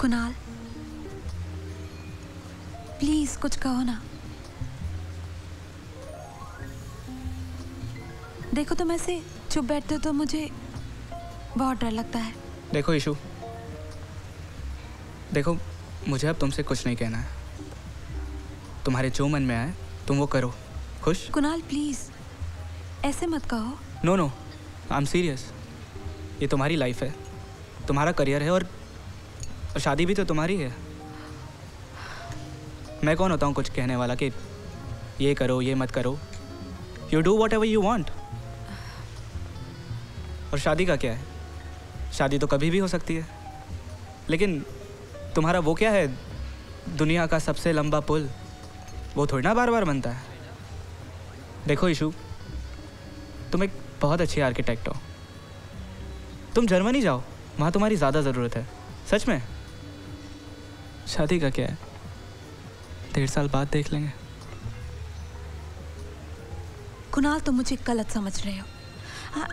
Kunal please कुछ कहो ना। देखो तुम ऐसे चुप बैठते हो तो मुझे बहुत डर लगता है। देखो ईशु, देखो मुझे अब तुमसे कुछ नहीं कहना है। तुम्हारे जो मन में आए तुम वो करो। खुश? कुणाल प्लीज ऐसे मत कहो। No no, I am serious. ये तुम्हारी लाइफ है, तुम्हारा करियर है और शादी भी तो तुम्हारी है। मैं कौन होता हूँ कुछ कहने वाला कि ये करो ये मत करो। You do what ever you want. और शादी का क्या है, शादी तो कभी भी हो सकती है। लेकिन तुम्हारा वो क्या है, दुनिया का सबसे लंबा पुल, वो थोड़ी ना बार बार बनता है। देखो ईशु, तुम एक बहुत अच्छी आर्किटेक्ट हो। तुम जर्मनी जाओ, वहाँ तुम्हारी ज़्यादा ज़रूरत है। सच में। शादी का क्या है, 1.5 साल बाद देख लेंगे। कुणाल तुम मुझे गलत समझ रहे हो।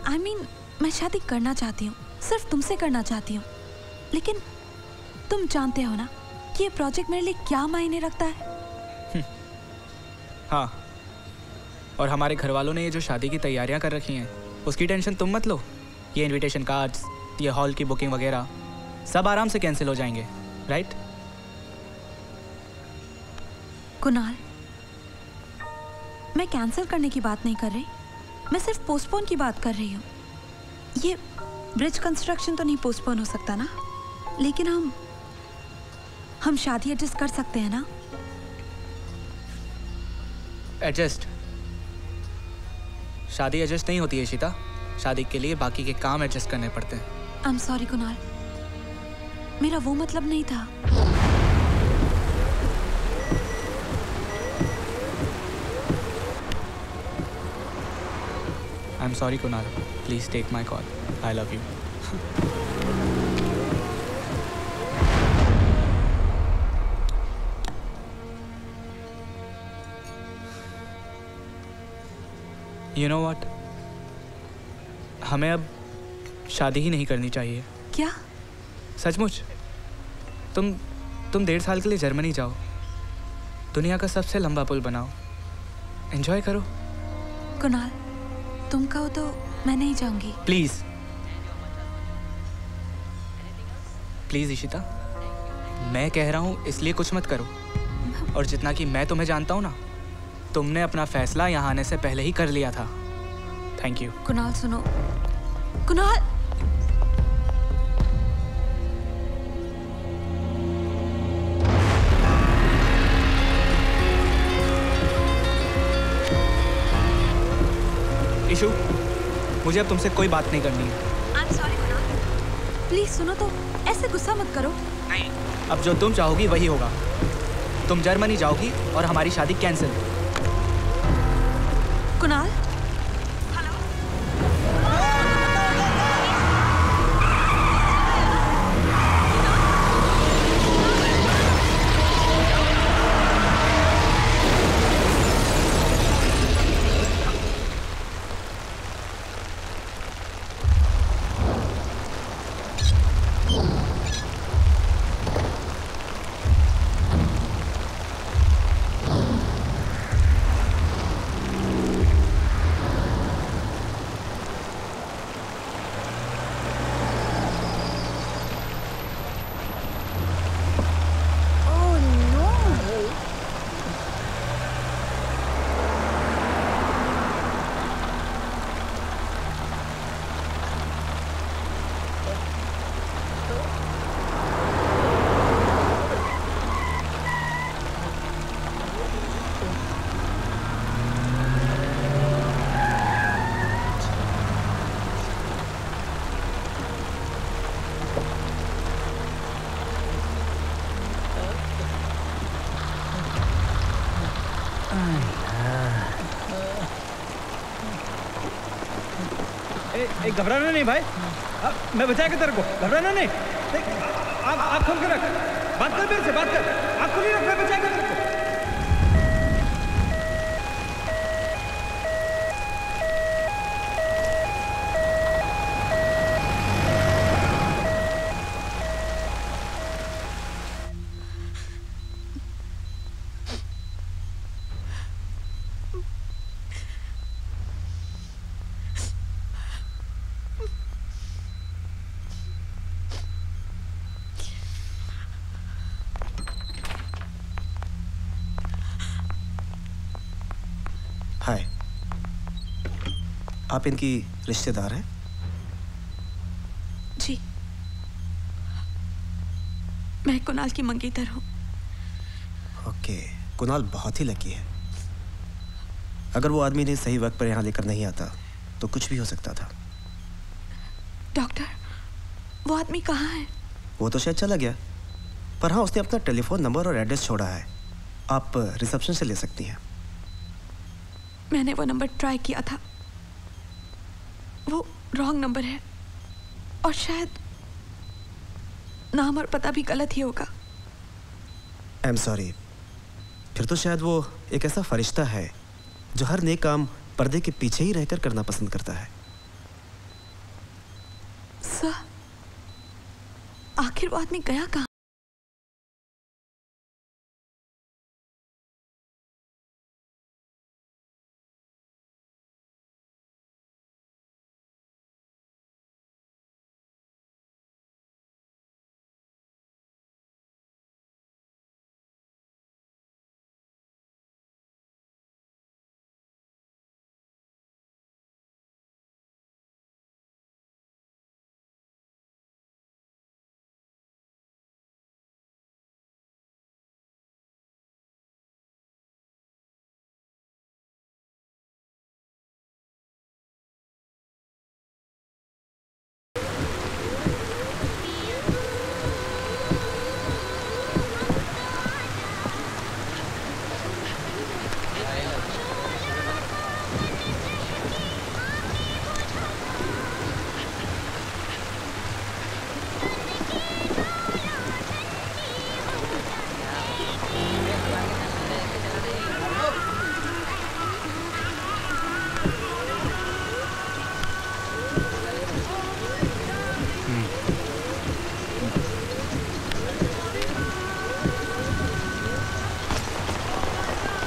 आई मीन मैं शादी करना चाहती हूँ, सिर्फ तुमसे करना चाहती हूँ। लेकिन तुम जानते हो ना कि ये प्रोजेक्ट मेरे लिए क्या मायने रखता है। हाँ, और हमारे घर वालों ने ये जो शादी की तैयारियां कर रखी हैं उसकी टेंशन तुम मत लो। ये इनविटेशन कार्ड्स, ये हॉल की बुकिंग वगैरह सब आराम से कैंसिल हो जाएंगे, राइट? कुणाल मैं कैंसिल करने की बात नहीं कर रही, मैं सिर्फ पोस्टपोन की बात कर रही हूँ। ये ब्रिज कंस्ट्रक्शन तो नहीं पोस्टपोन हो सकता ना, लेकिन हम शादी एडजस्ट कर सकते हैं ना। एडजस्ट? शादी एडजस्ट नहीं होती है शीता। शादी के लिए बाकी के काम एडजस्ट करने पड़ते हैं। आई एम सॉरी कुणाल, मेरा वो मतलब नहीं था। I am sorry Kunal, please take my call. I love you. You know what? हमें अब शादी ही नहीं करनी चाहिए। क्या? सचमुच। तुम 1.5 साल के लिए जर्मनी जाओ, दुनिया का सबसे लंबा पुल बनाओ, एंजॉय करो। कुणाल तुम कहो तो मैं नहीं जाऊंगी। प्लीज प्लीज इशिता, मैं कह रहा हूँ इसलिए कुछ मत करो। और जितना कि मैं तुम्हें जानता हूँ ना, तुमने अपना फैसला यहाँ आने से पहले ही कर लिया था। Thank you. कुणाल सुनो, कुणाल इशू, मुझे अब तुमसे कोई बात नहीं करनी है। I'm sorry कुणाल, प्लीज सुनो तो, ऐसे गुस्सा मत करो। नहीं, अब जो तुम चाहोगी वही होगा। तुम जर्मनी जाओगी और हमारी शादी कैंसिल। कुणाल घबराना नहीं भाई, मैं बचाएगा तेरे को। घबराना नहीं, आँख खोल के रख, बात कर मेरे से, बात कर, आँख खोली रख, मैं बचाएगा तेरे को। आप इनकी रिश्तेदार हैं? जी, मैं कुणाल की मंगेतर हूँ। ओके, कुणाल बहुत ही लकी है। अगर वो आदमी ने सही वक्त पर यहाँ लेकर नहीं आता तो कुछ भी हो सकता था। डॉक्टर, वो आदमी कहाँ है? वो तो शायद चला गया, पर हाँ, उसने अपना टेलीफोन नंबर और एड्रेस छोड़ा है। आप रिसेप्शन से ले सकती हैं। मैंने वो नंबर ट्राई किया था, वो रॉन्ग नंबर है और शायद नाम और पता भी गलत ही होगा। आई एम सॉरी। फिर तो शायद वो एक ऐसा फरिश्ता है जो हर नेक काम पर्दे के पीछे ही रहकर करना पसंद करता है। सर, आखिर वो आदमी गया कहाँ?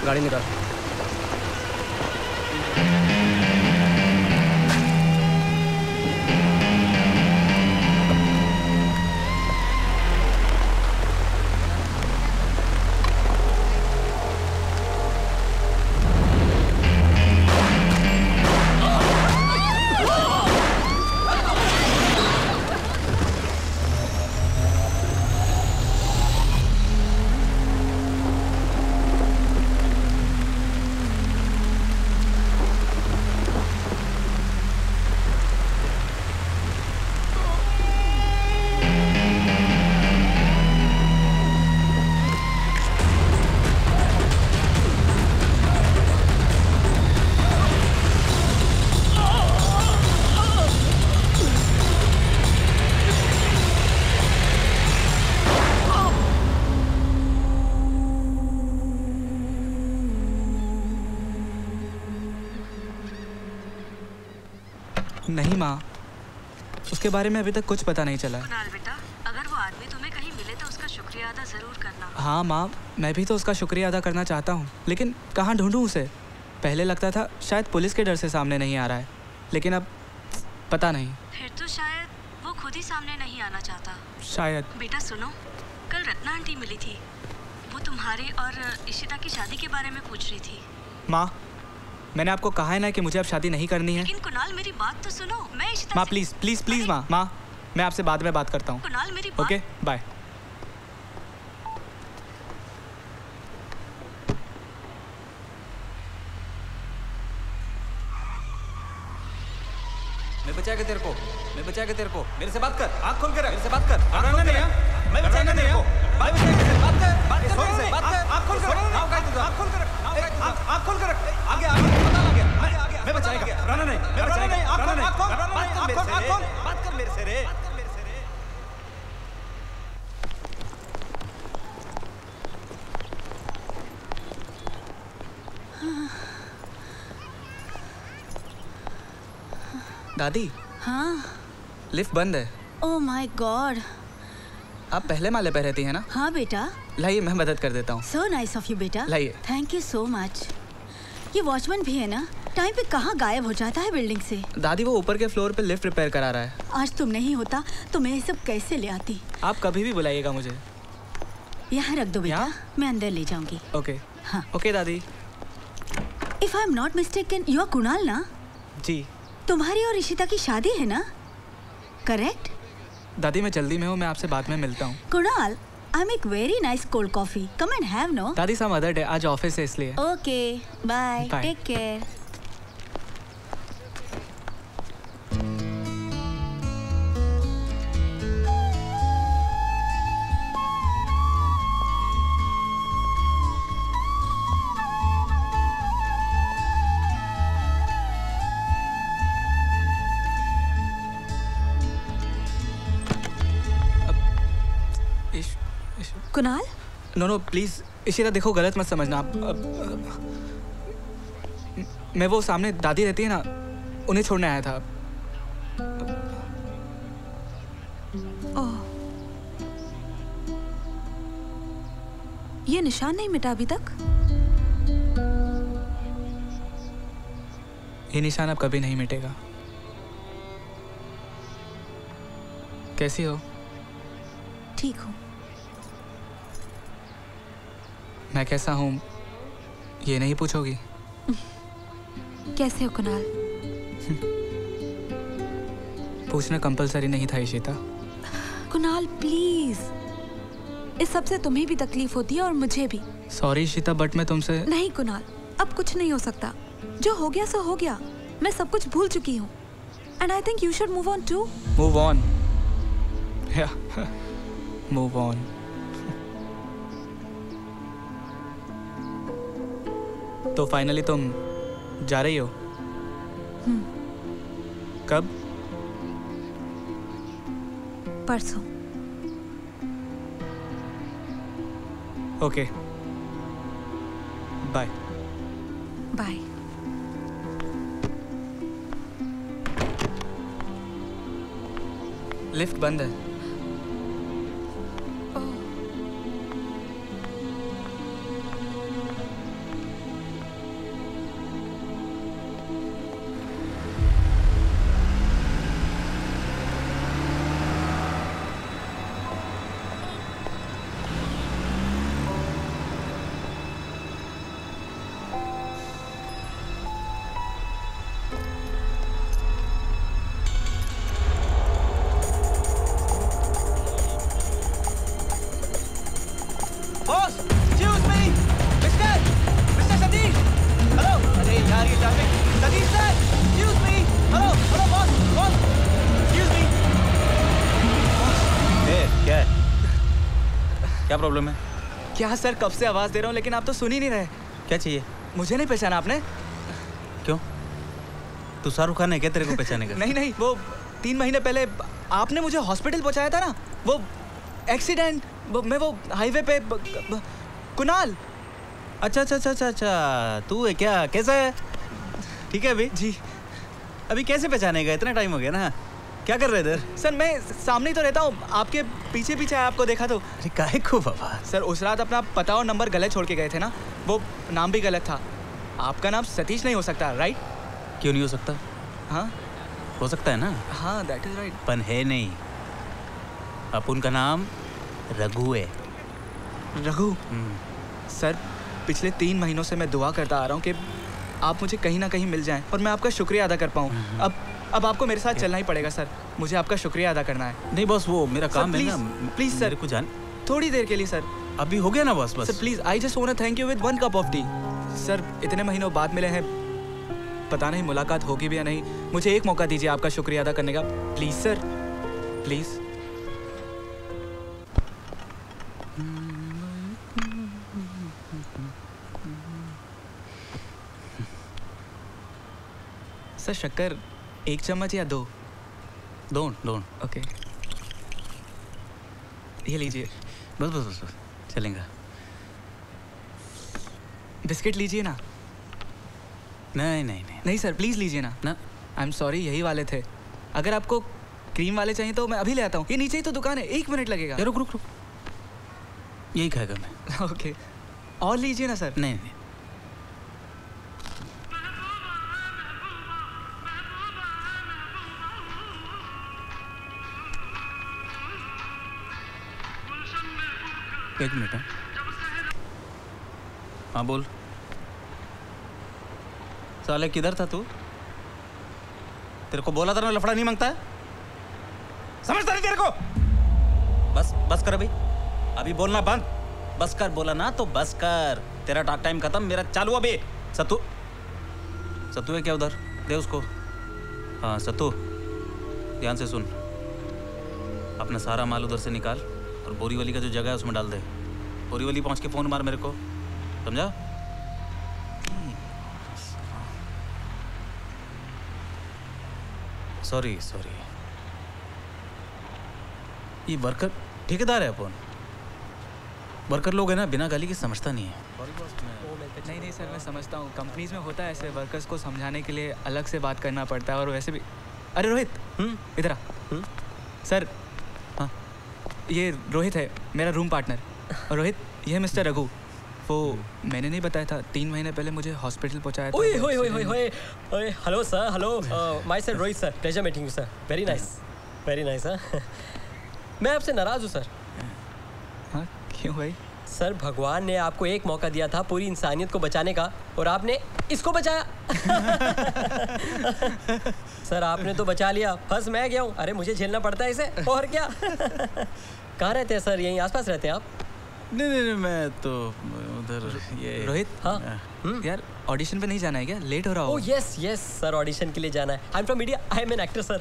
गाड़ी निकाल। नहीं माँ, उसके बारे में अभी तक कुछ पता नहीं चला। कुणाल बेटा, अगर वो आदमी तुम्हें कहीं मिले तो उसका शुक्रिया अदा जरूर करना। हाँ माँ, मैं भी तो उसका शुक्रिया अदा करना चाहता हूँ, लेकिन कहाँ ढूंढूँ उसे? पहले लगता था शायद पुलिस के डर से सामने नहीं आ रहा है, लेकिन अब पता नहीं। फिर तो शायद वो खुद ही सामने नहीं आना चाहता। शायद। बेटा सुनो, कल रत्ना आंटी मिली थी। वो तुम्हारे और इशिता की शादी के बारे में पूछ रही थी। माँ, मैंने आपको कहा है ना कि मुझे अब शादी नहीं करनी है। लेकिन कुणाल मेरी बात तो सुनो, मैं इशिता माँ प्लीज़ प्लीज़ प्लीज़ माँ, मैं आपसे बाद में बात करता हूँ। कुणाल मेरी बात। Okay, bye. मैं बचा के तेरे को, मैं बचा के तेरे को। मेरे से बात कर, आँख खोल के रख। मेरे से बात कर, आँख खोल के रख। मैं बचा के तेरे को, बात कर मेरे से, बात कर, बात कर मेरे से, बात कर, आँख खोल के रख, आँख खोल के रख, आँख खोल के रख। आगे आगे पता लग गया, आगे आगे मैं बचाएगा। राना नहीं, मैं बचाएगा। आँख खोल, आँख खोल, आँख खोल, बात कर मेरे से रे। दादी, हाँ। लिफ्ट बंद है। Oh my God. आप पहले माले पे रहती हैं ना? हाँ बेटा। लाइए, मैं मदद कर देता हूँ। सो नाइस ऑफ यू बेटा। लाइए। Thank you so much. ये वॉचमैन भी है ना, टाइम पे कहाँ गायब हो जाता है बिल्डिंग से। दादी, वो ऊपर के फ्लोर पे लिफ्ट रिपेयर करा रहा है। आज तुम नहीं होता तो मैं ये सब कैसे ले आती। आप कभी भी बुलाइएगा मुझे। यहाँ रख दो बेटा, यहाँ? मैं अंदर ले जाऊंगी। ओके। हाँ। ओके दादी। If I am not mistaken, you are Kunal ना? जी। तुम्हारी और इशिता की शादी है ना? करेक्ट? दादी मैं जल्दी में हूँ, मैं आपसे बाद में मिलता हूँ। Kunal, I make very nice cold coffee, come and have no. दादी सम अदर डे, आज ऑफिस है इसलिए। Okay bye, Bye. Take care. Kunal, no no please Ishita, देखो गलत मत समझना आप। मैं वो सामने दादी रहती है ना, उन्हें छोड़ने आया था। ओह, ये निशान नहीं मिटा अभी तक? ये निशान अब कभी नहीं मिटेगा। कैसी हो? ठीक हूँ। मैं कैसा हूँ ये नहीं पूछोगी? कैसे हो कुणाल? पूछना कंपलसरी नहीं था इशिता। कुणाल प्लीज, इस सब से तुम्हें भी तकलीफ होती है और मुझे भी। सॉरी इशिता, बट मैं तुमसे। नहीं कुणाल, अब कुछ नहीं हो सकता। जो हो गया सो हो गया। मैं सब कुछ भूल चुकी हूँ। And I think you should move on too. Move on? या मूव ऑन। तो फाइनली तुम जा रही हो? कब? परसों। Okay, bye. बाय। लिफ्ट बंद है। क्या प्रॉब्लम है? क्या सर, कब से आवाज दे रहा हूँ लेकिन आप तो सुन ही नहीं रहे। क्या चाहिए? मुझे नहीं पहचाना आपने? क्यों? तू शाहरुख खान है क्या तेरे को पहचाने का? नहीं नहीं, वो 3 महीने पहले आपने मुझे हॉस्पिटल पहुंचाया था ना, वो एक्सीडेंट, मैं वो हाईवे पे कुणाल। अच्छा अच्छा अच्छा अच्छा अच्छा, तू है क्या? कैसा है? ठीक है अभी? जी। अभी कैसे पहचानेगा? इतना टाइम हो गया ना। क्या कर रहे इधर? सर मैं सामने ही तो रहता हूँ, आपके पीछे पीछे आया, आपको देखा तो। अरे काहे को बाबा? सर उस रात अपना पता और नंबर गलत छोड़ के गए थे ना, वो नाम भी गलत था। आपका नाम सतीश नहीं हो सकता, राइट? क्यों नहीं हो सकता? हाँ हो सकता है ना। हाँ, दैट इज राइट। पन है नहीं। अपुन का नाम रघु है। रघु? सर पिछले 3 महीनों से मैं दुआ करता आ रहा हूँ कि आप मुझे कहीं ना कहीं मिल जाएं और मैं आपका शुक्रिया अदा कर पाऊँ। अब आपको मेरे साथ चलना ही पड़ेगा सर, मुझे आपका शुक्रिया अदा करना है। नहीं बॉस, वो मेरा काम है ना। प्लीज सर, मेरे को जान थोड़ी देर के लिए सर। अभी हो गया ना बॉस, बस sir please, I just want to thank you with 1 cup of tea. Sir इतने महीनों बाद मिले हैं, पता नहीं मुलाकात होगी भी या नहीं। मुझे एक मौका दीजिए आपका शुक्रिया अदा करने का, प्लीज सर, प्लीज। सर शक्कर 1 चम्मच या 2? दोन। ओके, ये लीजिए। बस बस बस बस चलेगा। बिस्किट लीजिए ना। नहीं नहीं नहीं नहीं सर प्लीज लीजिए ना। ना, आई एम सॉरी, यही वाले थे। अगर आपको क्रीम वाले चाहिए तो मैं अभी ले आता हूँ। ये नीचे ही तो दुकान है, 1 मिनट लगेगा। रुक रुक रुक, यही खाएगा मैं। ओके, और लीजिए ना सर। नहीं नहीं, एक मिनट। हाँ बोल। साले किधर था तू? तेरे को बोला था ना लफड़ा नहीं मांगता है, समझता नहीं तेरे को? बस कर अभी, अभी बोलना बंद, बस कर, बोला ना तो बस कर। तेरा टॉक टाइम खत्म, मेरा चालू अभी। सत्तू है क्या उधर? दे उसको। हाँ सत्तू, ध्यान से सुन, अपना सारा माल उधर से निकाल और बोरीवली का जो जगह है उसमें डाल दे। बोरीवली पहुंच के फोन मार मेरे को, समझा? सॉरी ये वर्कर ठेकेदार है अपन, वर्कर लोग है ना, बिना गाली के समझता नहीं है। नहीं सर, मैं समझता हूँ, कंपनीज में होता है ऐसे, वर्कर्स को समझाने के लिए अलग से बात करना पड़ता है। और वैसे भी, अरे रोहित इधर आ। सर हाँ, ये रोहित है मेरा रूम पार्टनर। और रोहित, ये है मिस्टर रघु, वो मैंने नहीं बताया था, 3 महीने पहले मुझे हॉस्पिटल पहुंचाया था। ओए hello sir, hello my sir Rohit sir, pleasure meeting you sir, very nice. मैं आपसे नाराज हूँ सर। हाँ क्यों भाई? सर भगवान ने आपको एक मौका दिया था पूरी इंसानियत को बचाने का, और आपने इसको बचाया। सर आपने तो बचा लिया, फंस मैं गया हूँ। अरे मुझे झेलना पड़ता है इसे, और क्या। कहाँ रहते हैं सर? यहीं आसपास रहते हैं आप? नहीं, मैं तो उधर ये। रोहित हाँ यार, ऑडिशन पे नहीं जाना है क्या? लेट हो रहा हो। ओह यस सर, ऑडिशन के लिए जाना है। I am from India, I am an actor sir.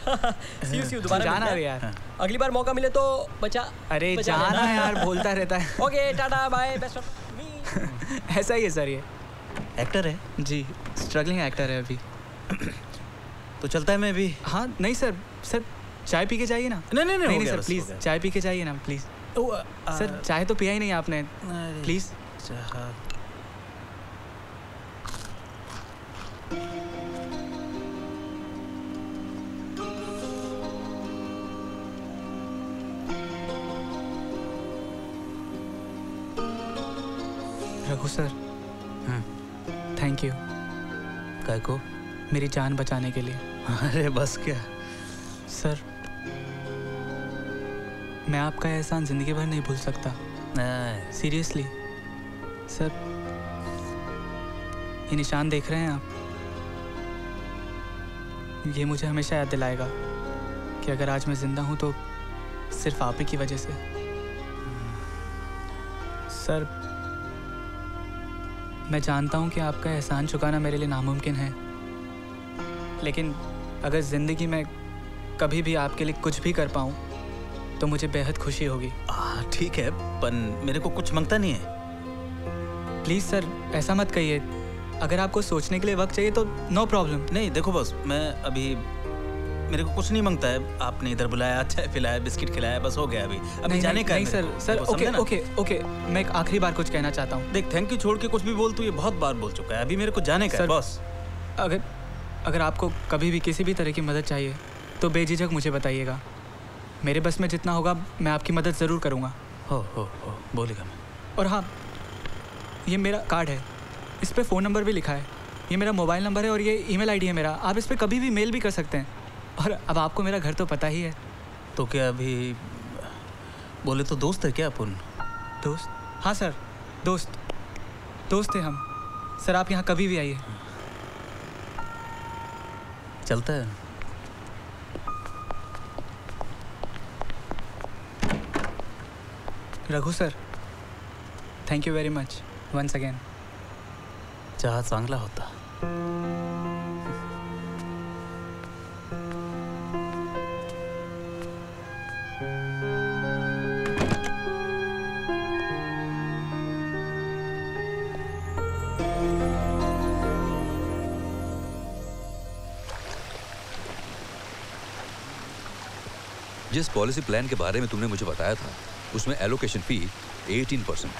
See you दोबारा जाना है यार, अगली बार मौका मिले तो बचा। अरे जाना है यार, बोलता रहता है। Okay tata bye, best of me. ऐसा ही है सर, ये एक्टर है जी, स्ट्रगलिंग एक्टर है अभी। तो चलता है मैं भी। हाँ नहीं सर चाय पी के जाइए ना। नहीं सर प्लीज, चाय पी के जाइए ना प्लीज। सर चाय तो पिया ही नहीं आपने, please. Raghu sir thank you. काय को? मेरी जान बचाने के लिए। अरे बस क्या सर, मैं आपका एहसान जिंदगी भर नहीं भूल सकता। सीरियसली सर, ये निशान देख रहे हैं आप, ये मुझे हमेशा याद दिलाएगा कि अगर आज मैं जिंदा हूं तो सिर्फ आप ही की वजह से। सर मैं जानता हूं कि आपका एहसान चुकाना मेरे लिए नामुमकिन है, लेकिन अगर ज़िंदगी में कभी भी आपके लिए कुछ भी कर पाऊं तो मुझे बेहद खुशी होगी। ठीक है, पर मेरे को कुछ मांगता नहीं है। प्लीज़ सर ऐसा मत कहिए, अगर आपको सोचने के लिए वक्त चाहिए तो नो प्रॉब्लम। नहीं देखो बस, मैं अभी, मेरे को कुछ नहीं मांगता है। आपने इधर बुलाया, चाय पिलाया, बिस्किट खिलाया, बस हो गया। अभी जाने का नहीं सर ओके, मैं एक आखिरी बार कुछ कहना चाहता हूँ। देख, थैंक यू छोड़ के कुछ भी बोल, तू ये बहुत बार बोल चुका है, अभी मेरे को जाने का है बॉस। अगर आपको कभी भी किसी भी तरह की मदद चाहिए तो बेझिझक मुझे बताइएगा, मेरे बस में जितना होगा मैं आपकी मदद ज़रूर करूँगा। हो बोलेगा मैं। और हाँ, ये मेरा कार्ड है, इस पर फ़ोन नंबर भी लिखा है, ये मेरा मोबाइल नंबर है और ये ईमेल आईडी है मेरा, आप इस पर कभी भी मेल भी कर सकते हैं। और अब आपको मेरा घर तो पता ही है। तो क्या अभी बोले तो दोस्त है क्या अपन? दोस्त? हाँ सर, दोस्त है हम। सर आप यहाँ कभी भी आइए। चलता है। Raghu sir thank you very much once again. चहा चांगला होता। जिस पॉलिसी प्लान के बारे में तुमने मुझे बताया था उसमें एलोकेशन फी 18%,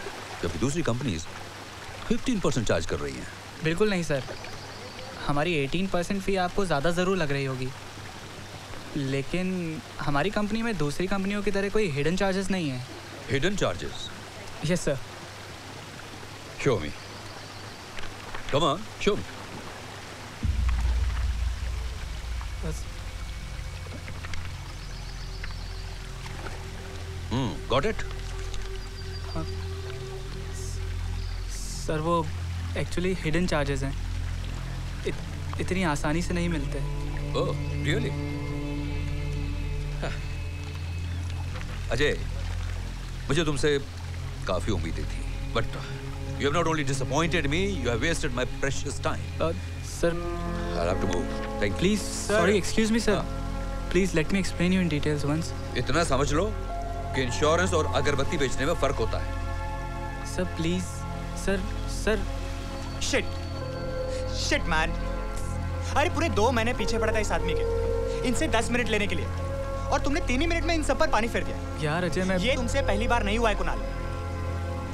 जबकि दूसरी कंपनीज 15% चार्ज कर रही हैं। बिल्कुल नहीं सर, हमारी 18% फ़ी आपको ज़्यादा ज़रूर लग रही होगी, लेकिन हमारी कंपनी में दूसरी कंपनियों की तरह कोई हिडन चार्जेस नहीं है। Hidden charges? Yes sir. Show me, come on show me. Got it? Sir वो एक्चुअली हिडन चार्जेस हैं, इतनी आसानी से नहीं मिलते। Oh really? अजय, मुझे तुमसे काफी उम्मीदें थी, but you have not only disappointed me, you have wasted my precious time. Sir, I'll have to move. Thank you. please, sorry, excuse me, sir. Please let me explain you in details once. इतना समझ लो कि insurance और अगरबत्ती बेचने में फर्क होता है। Sir, please, sir. Shit man, अरे पूरे 2 महीने पीछे पड़ा था इस आदमी के, इनसे 10 मिनट लेने के लिए, और तुमने 3 ही मिनट में इन सब पर पानी फेर दिया। यार अजय, मैं ये तुमसे पहली बार नहीं हुआ है Kunal.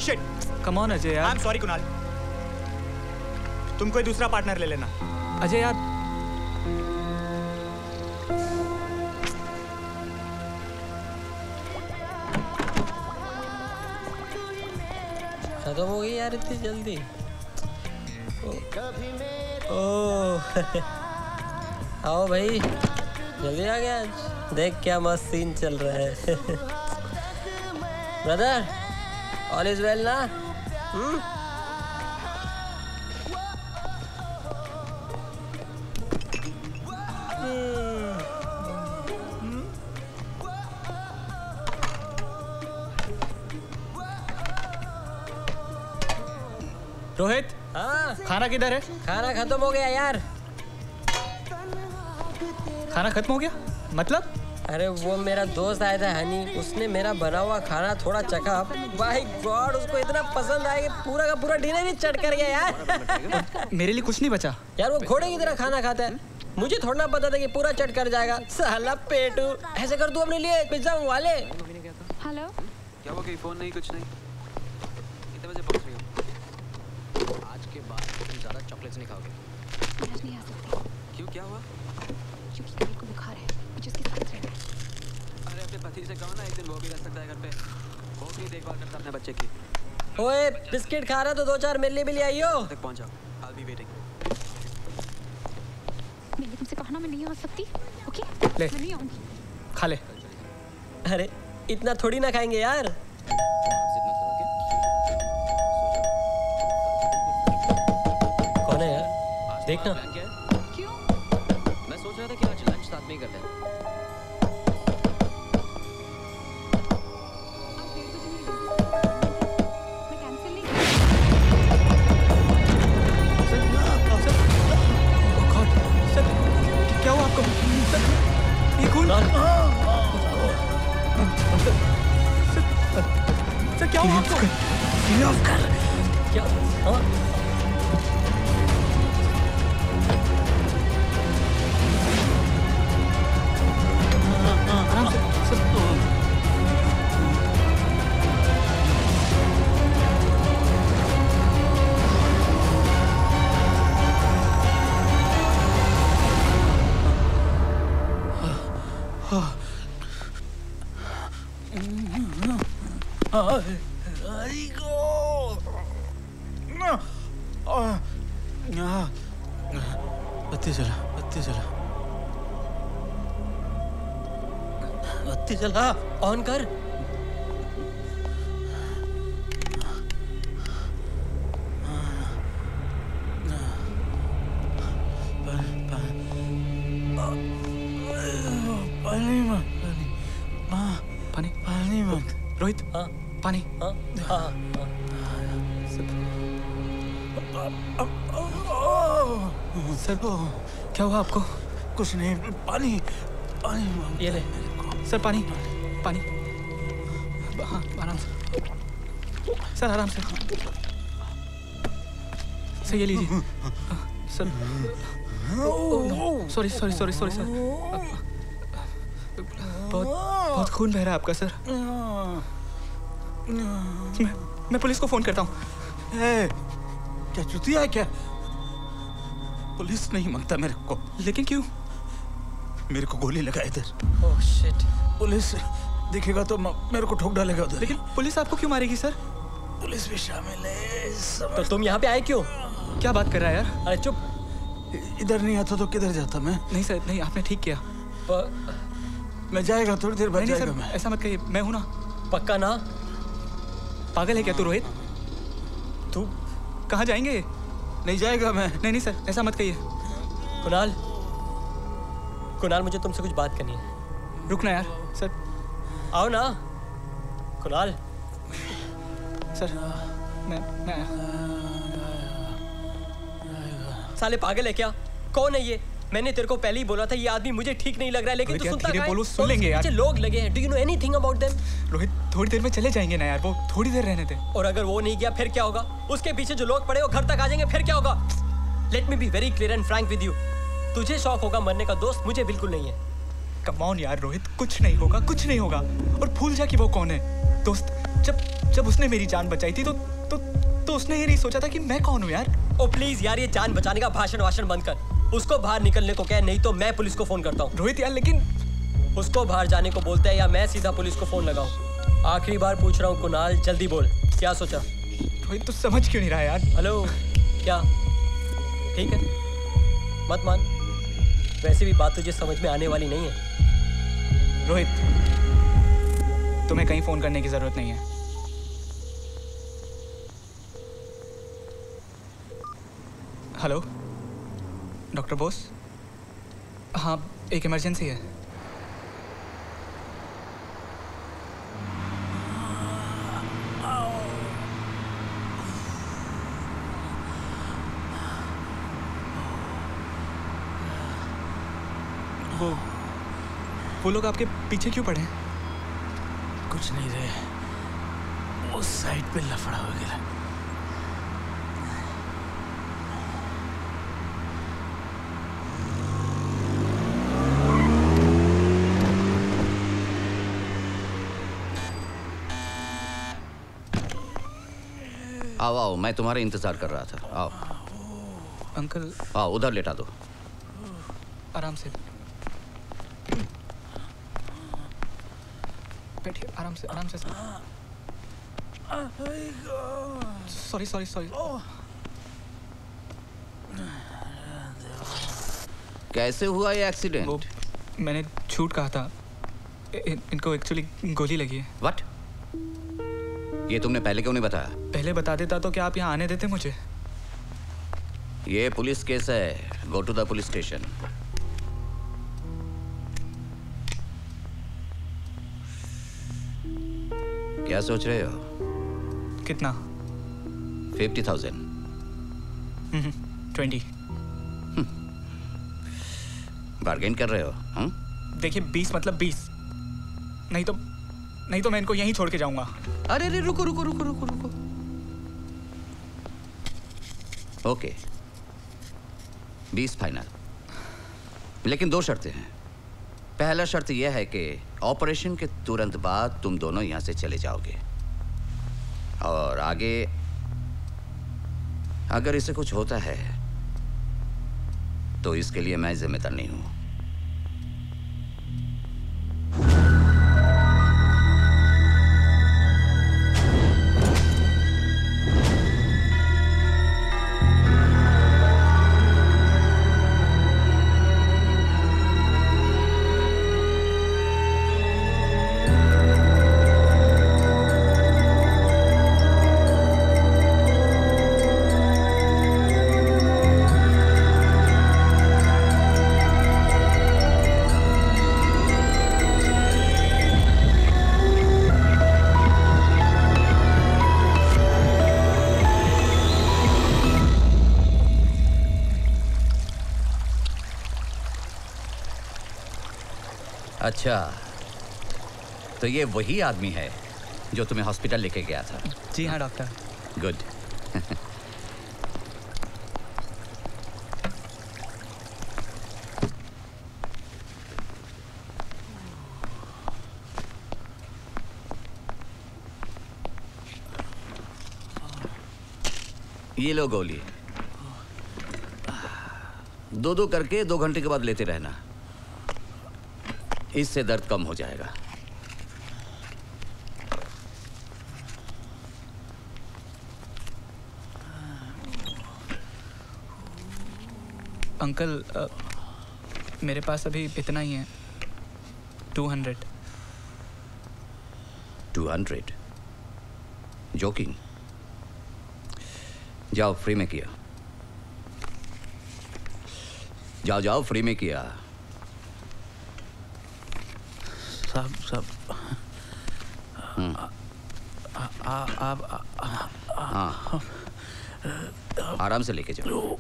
Shit, come on Ajay यार। आई एम सॉरी कुणाल, तुम कोई दूसरा पार्टनर ले लेना। अजय यार, खत्म हो गई यार इतनी जल्दी। ओह आओ भाई, जल्दी आ गया आज। देख क्या मस्त सीन चल रहा है। ब्रदर, ऑल इज वेल ना? रोहित, हाँ, खाना किधर है? खाना खत्म हो गया यार। खाना खत्म हो गया मतलब? अरे वो मेरा दोस्त आया था हनी, उसने मेरा बना हुआ खाना थोड़ा चखा, भाई गॉड उसको इतना पसंद आया कि पूरा का पूरा डिनर ही चट कर गया यार। मेरे लिए कुछ नहीं बचा यार वो घोड़े की तरह खाना खाता है, मुझे थोड़ा ना पता था कि पूरा चट कर जाएगा। साला पेटू, ऐसे कर तू अपने लिए पिज्जा मंगवा ले। हेलो, क्या हुआ? फोन नहीं, कुछ नहीं। कितने बजे पहुंच रही हो? आज के बाद तुम ज़्यादा चॉकलेट्स नहीं खाओगे। आज नहीं आ सकती। क्यों, क्या हुआ? क्योंकि कल को बुखार है, मुझे उसके साथ रहना है। अरे अपने पति से कहो ना, एक दिन वो भी रह सकता है घर पे, वो भी देखभाल करता है अपने बच्चे की। ओए बिस्किट खा रहा तो 2-4 मेरे लिए भी ले आइयो। तक पहुंच जाओ, I'll be waiting। मैंने तुमसे कहा ना मैं नहीं आ सकती, ओके? ले, मैं नहीं आऊंगी। खा ले। अरे इतना थोड़ी ना खाएंगे यार। कौन है यार? देखना। क्यों? मैं सोच रहा था कि आज लंच साथ में ही करते हैं। मैं कैंसिल नहीं क्या हुआ आपको? ये खून? सर क्या हुआ आपको? क्या? हाँ? आराम से, बत्ती चला, बत्ती चला, बत्ती चला। ऑन कर। पानी मत। रोहित, हाँ पानी। हाँ हाँ सर क्या हुआ आपको? कुछ नहीं, पानी पानी। ये ले सर, पानी पानी। हाँ आराम से सर, आराम से। सर ये लीजिए sir. Sorry sorry sorry sorry sir, बहुत खून बह रहा है आपका सर। मैं पुलिस को फोन करता हूँ। क्या चुतिया है क्या? पुलिस नहीं मांगता मेरे को। लेकिन क्यों? मेरे को गोली लगा इधर। Oh shit. पुलिस दिखेगा तो मेरे को ठोक डालेगा उधर। लेकिन पुलिस आपको क्यों मारेगी सर? पुलिस भी शामिल है। तो तुम यहाँ पे आए क्यों? क्या बात कर रहा है यार? अरे चुप। इधर नहीं आता तो किधर जाता मैं? नहीं सर, नहीं, आपने ठीक किया। मैं जाएगा थोड़ी देर बाद जाएगा। मैं ऐसा मत कहिए, मैं हूं ना। पक्का ना? पागल है क्या तू रोहित? तू कहाँ जाएंगे? नहीं जाएगा मैं। नहीं नहीं सर, ऐसा मत कहिए। कुणाल कुणाल, मुझे तुमसे कुछ बात करनी है। रुकना यार सर। आओ ना कुणाल। सर मैं साले पागल है क्या? कौन है ये? मैंने तेरे को पहले ही बोला था ये आदमी मुझे ठीक नहीं लग रहा है, लेकिन तू सुनता धीरे कहाँ है? बोलो, सुन लेंगे यार। लोग लगे हैं। Do you know anything about them? Rohit थोड़ी देर में चले जाएंगे ना यार, वो थोड़ी देर रहने दे। और अगर वो नहीं गया फिर क्या होगा? उसके पीछे जो लोग पड़े वो घर तक आ जाएंगे, फिर क्या होगा? Let me be very clear and Frank with you. तुझे शौक होगा मरने का दोस्त, मुझे बिल्कुल नहीं है। कम ऑन यार रोहित, कुछ नहीं होगा, कुछ नहीं होगा। और भूल जा कि वो कौन है दोस्त। जब उसने मेरी जान बचाई थी तो उसने ये नहीं सोचा था कि मैं कौन हूँ यार। ओ प्लीज यार, ये जान बचाने का भाषण बंद कर। उसको बाहर निकलने को कह, नहीं तो मैं पुलिस को फोन करता हूँ। रोहित यार लेकिन उसको बाहर जाने को बोलते हैं या मैं सीधा पुलिस को फोन लगाऊं? आखिरी बार पूछ रहा हूँ कुणाल, जल्दी बोल, क्या सोचा? रोहित तू समझ क्यों नहीं रहा यार? हेलो, क्या ठीक है? मत मान, वैसे भी बात तुझे समझ में आने वाली नहीं है। रोहित तुम्हें कहीं फोन करने की जरूरत नहीं है। Hello doctor Bose. हाँ एक इमरजेंसी है। वो लोग आपके पीछे क्यों पड़े हैं? कुछ नहीं रे, उस साइड पे लफड़ा हो गया। आओ आओ, मैं तुम्हारा इंतजार कर रहा था। आओ अंकल। आओ उधर लेटा दो। आराम से बैठिए, आराम से आराम से। सॉरी। कैसे हुआ ये एक्सीडेंट? वो मैंने झूठ कहा था। इनको एक्चुअली गोली लगी है। व्हाट? ये तुमने पहले क्यों नहीं बताया? पहले बता देता तो क्या आप यहाँ आने देते मुझे? ये पुलिस केस है, go to the police station. क्या सोच रहे हो? कितना? 50,000। 20। बार्गेन कर रहे हो? देखिए 20 मतलब 20। नहीं तो मैं इनको यहीं छोड़ के जाऊंगा। अरे रुको। ओके 20 फाइनल, लेकिन 2 शर्तें हैं। पहला शर्त यह है कि ऑपरेशन के तुरंत बाद तुम दोनों यहां से चले जाओगे, और आगे अगर इसे कुछ होता है तो इसके लिए मैं जिम्मेदार नहीं हूं। अच्छा, तो ये वही आदमी है जो तुम्हें हॉस्पिटल लेके गया था? जी हाँ डॉक्टर। गुड। ये लो गोली, 2-2 करके 2 घंटे के बाद लेते रहना, इससे दर्द कम हो जाएगा। अंकल मेरे पास अभी इतना ही है, 200। 200? जोकिंग? जाओ, फ्री में किया। जाओ फ्री में किया। साहब हाँ, आराम से लेके जाओ।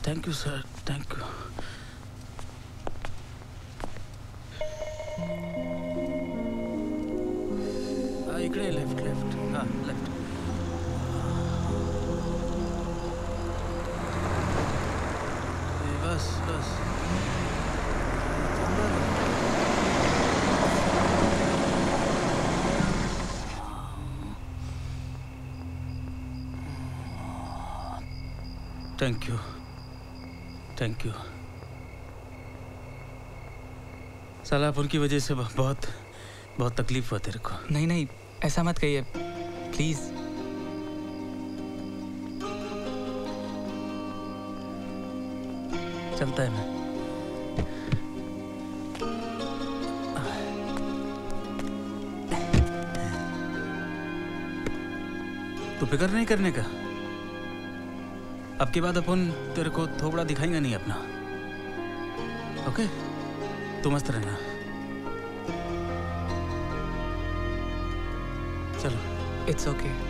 Thank you sir, thank you. इकडे लेफ्ट लेफ्ट, हाँ लेफ्ट। बस बस। Thank you, thank you. साला आप उनकी वजह से बहुत बहुत तकलीफ हुआ तेरे को। नहीं नहीं, ऐसा मत कहिए प्लीज। चलता है मैं। तू फिक्र नहीं करने का। अब की बात अपन तेरे को थोड़ा दिखाएंगे नहीं अपना। ओके, तू मस्त रहना। चलो। It's okay.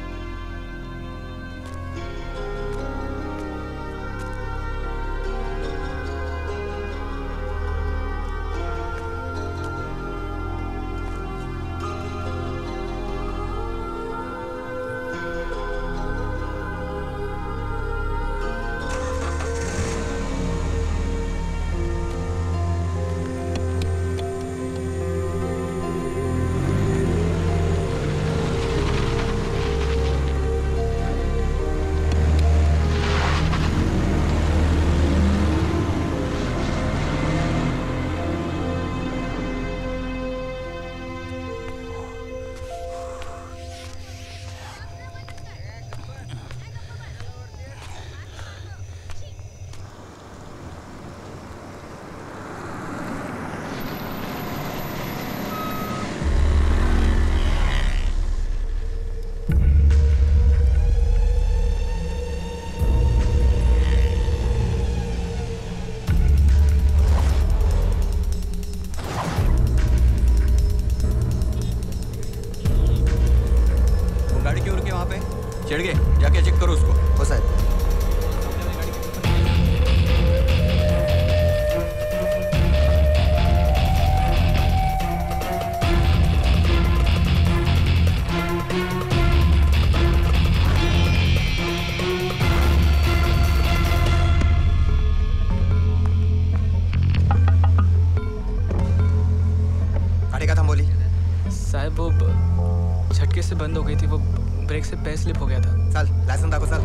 चढ़ गए, जाके चेक करो उसको। हो साहब। गाड़ी का थाम बोली साहब, वो झटके से बंद हो गई थी, वो ब्रेक से पैर स्लिप हो गया था। चल लाइसेंस दाखव चल।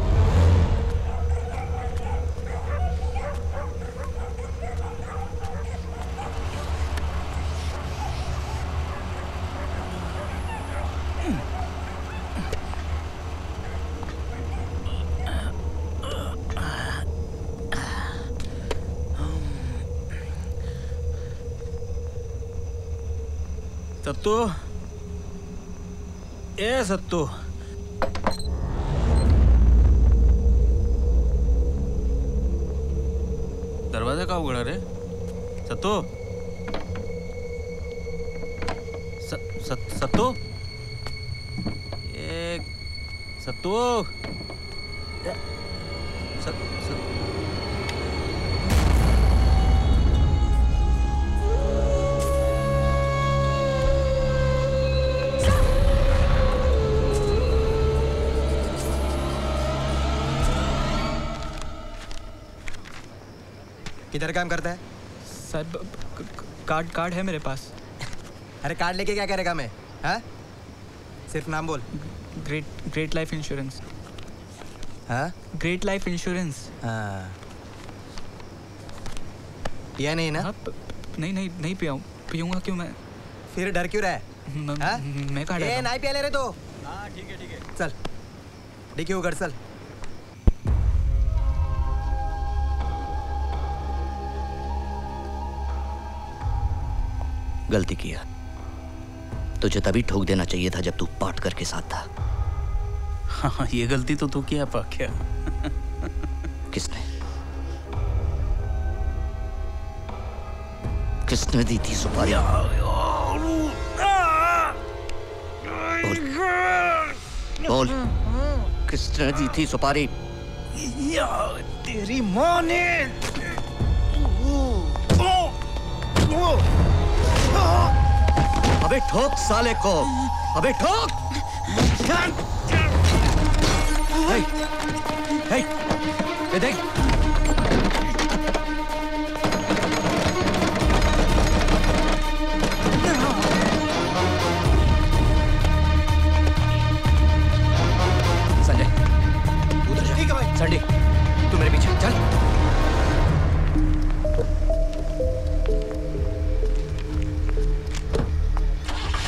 सत्तू, ए सत्तू, दरवाजा का उघडा रे? सत्तू, सत्तू, एक सत्तू, किधर काम करता है? सर कार्ड है मेरे पास। अरे कार्ड लेके क्या करेगा मैं? हाँ? सिर्फ नाम बोल। Great life insurance. हाँ? Great life insurance. हाँ। पिया नहीं ना? नहीं पिया, पीऊंगा क्यों मैं? फिर डर क्यों रहा है? मैं कहाँ डर? नहीं पिया ले रहे तो? हाँ ठीक है। चल डिक्की उगड़ चल। गलती किया। तुझे तभी ठोक देना चाहिए था जब तू पार्टनर के साथ था। हाँ, ये गलती तो तू किया पाक्या। किसने? किसने दी थी सुपारी? बोल, किसने दी थी सुपारी? तेरी माँ ने। अबे ठोक साले को, अबे ठोक! हे, हे, ये देख। संजय, उधर जा। ठीक है भाई। संडी, तू मेरे पीछे चल।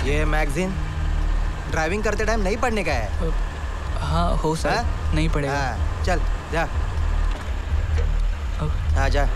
ये मैगजीन ड्राइविंग करते टाइम नहीं पढ़ने का है। हाँ हो सर, नहीं पड़ेगा। चल जा। हाँ जा।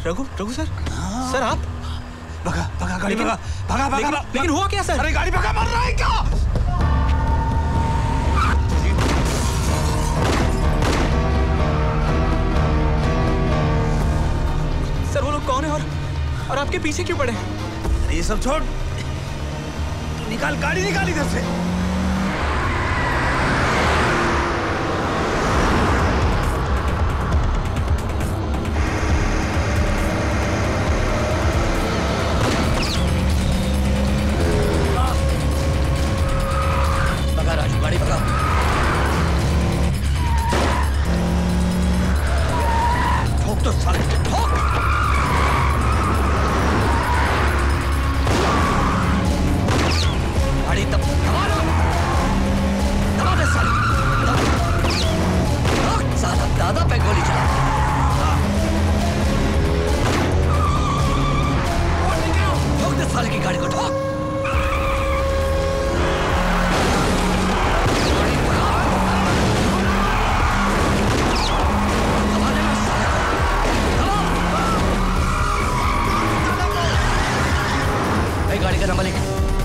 रघु सर, सर आप भगा भगा गाड़ी भगा भगा भगा। लेकिन हुआ क्या सर? अरे गाड़ी भगा, मर रहा है क्या? सर वो लोग कौन है और आपके पीछे क्यों पड़े? अरे ये सब छोड़, तू निकाल गाड़ी, निकाल इधर से।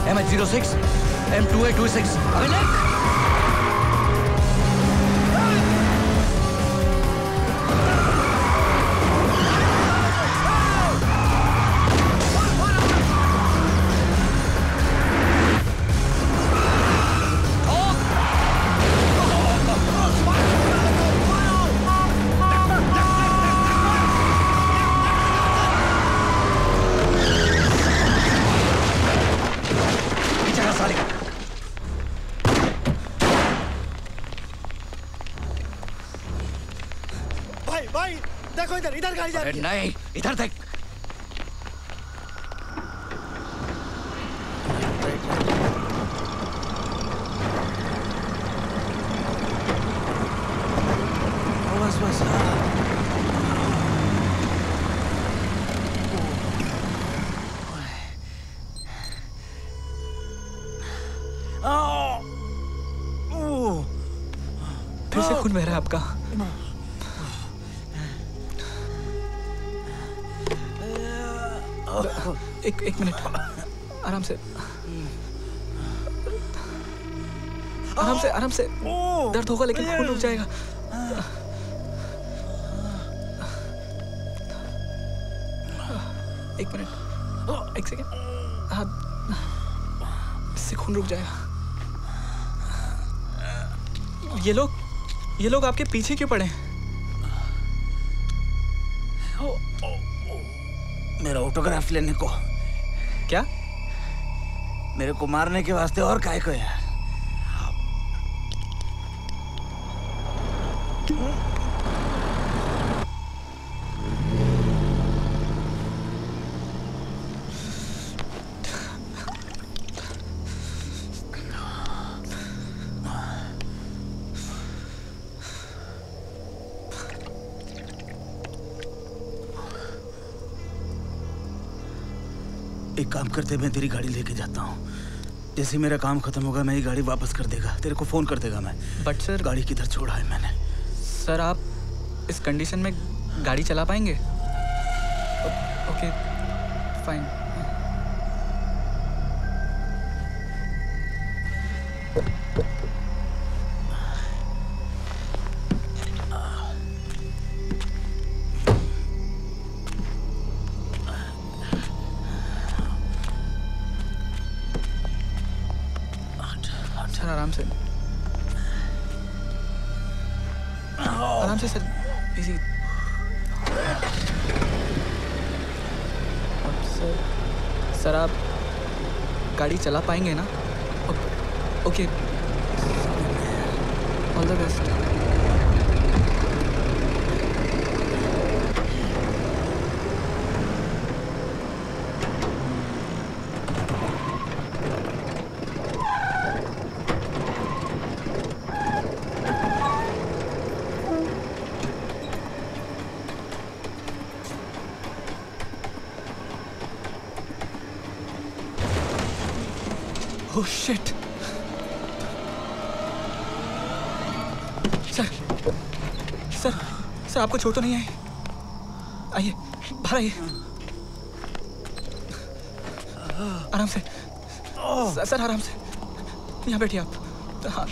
MH06 M2826 अबे ले। इधर गाड़ी जा रही है। नहीं, इधर देख। बस बस। फिर से खून बह रहा है आपका। एक मिनट, आराम से, आराम से, आराम से। दर्द होगा लेकिन खून रुक जाएगा। एक मिनट, एक सेकेंड। हाँ, इससे खून रुक जाएगा। ये लोग आपके पीछे क्यों पड़े हैं? मेरा ऑटोग्राफ लेने को। क्या? मेरे को मारने के वास्ते और काहे को यार? एक काम करते, मैं तेरी गाड़ी लेके जाता हूँ। जैसे मेरा काम खत्म होगा मैं ये गाड़ी वापस कर देगा, तेरे को फोन कर देगा मैं। बट सर, गाड़ी किधर छोड़ा है मैंने? सर आप इस कंडीशन में गाड़ी चला पाएंगे? Okay fine. आराम से, आराम से सर, इजी। सर आप गाड़ी चला पाएंगे ना? Okay, all the best. Oh shit! Sir आपको चोट तो नहीं आई? आइए, बाहर आइए। आराम से, सर आराम से। यहाँ बैठिए आप। हाँ,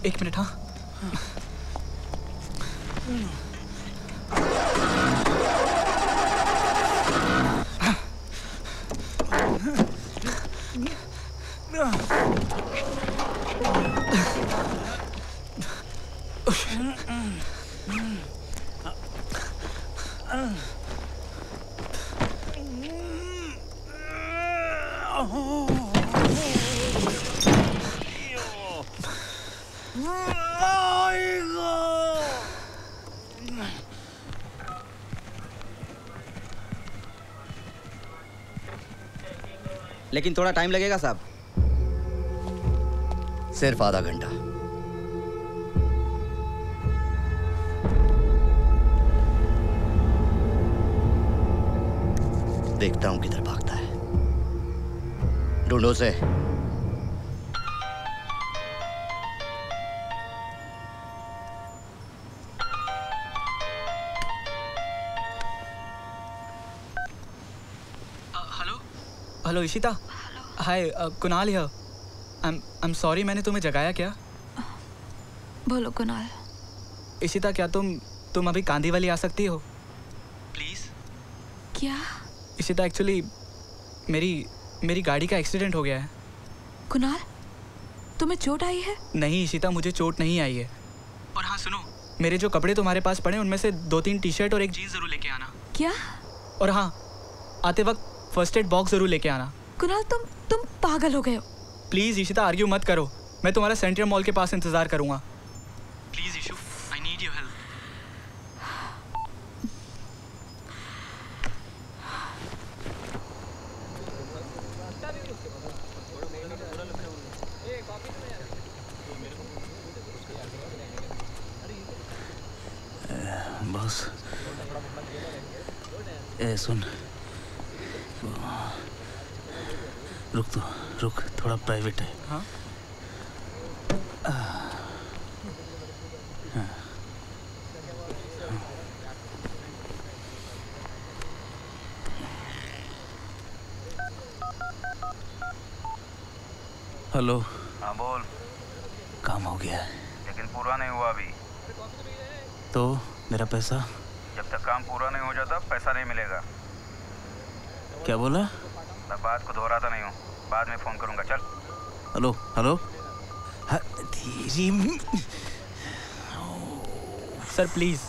एक मिनट। हाँ, लेकिन थोड़ा टाइम लगेगा साहब। सिर्फ आधा घंटा। देखता हूं किधर भागता है। ढूंढो से। Hello Ishita. Hi, Kunal here. I am sorry, मैंने तुम्हें जगाया क्या? बोलो कुणाल। इशिता, क्या तुम अभी कांदीवली आ सकती हो प्लीज? क्या? इशिता, एक्चुअली मेरी गाड़ी का एक्सीडेंट हो गया है। कुणाल, तुम्हें चोट आई है? नहीं इशिता, मुझे चोट नहीं आई है। और हाँ सुनो, मेरे जो कपड़े तुम्हारे पास पड़े उनमें से 2-3 टी शर्ट और एक जीन्स जरूर लेके आना। क्या? और हाँ, आते वक्त फर्स्ट एड बॉक्स जरूर लेके आना। कुणाल, तुम पागल हो गए हो। प्लीज इशिता, आर्ग्यू मत करो। मैं तुम्हारा सेंट्रल मॉल के पास इंतजार करूंगा। Please Ishu, I need your help. Boss, ए सुन, रुक, थोड़ा प्राइवेट है। हाँ? हेलो। हाँ बोल। काम हो गया लेकिन पूरा नहीं हुआ अभी। तो मेरा पैसा? जब तक काम पूरा नहीं हो जाता पैसा नहीं मिलेगा। क्या बोला? मैं बात को दोहराता नहीं हूँ, बाद में फोन करूँगा। चल। Hello hello. सर प्लीज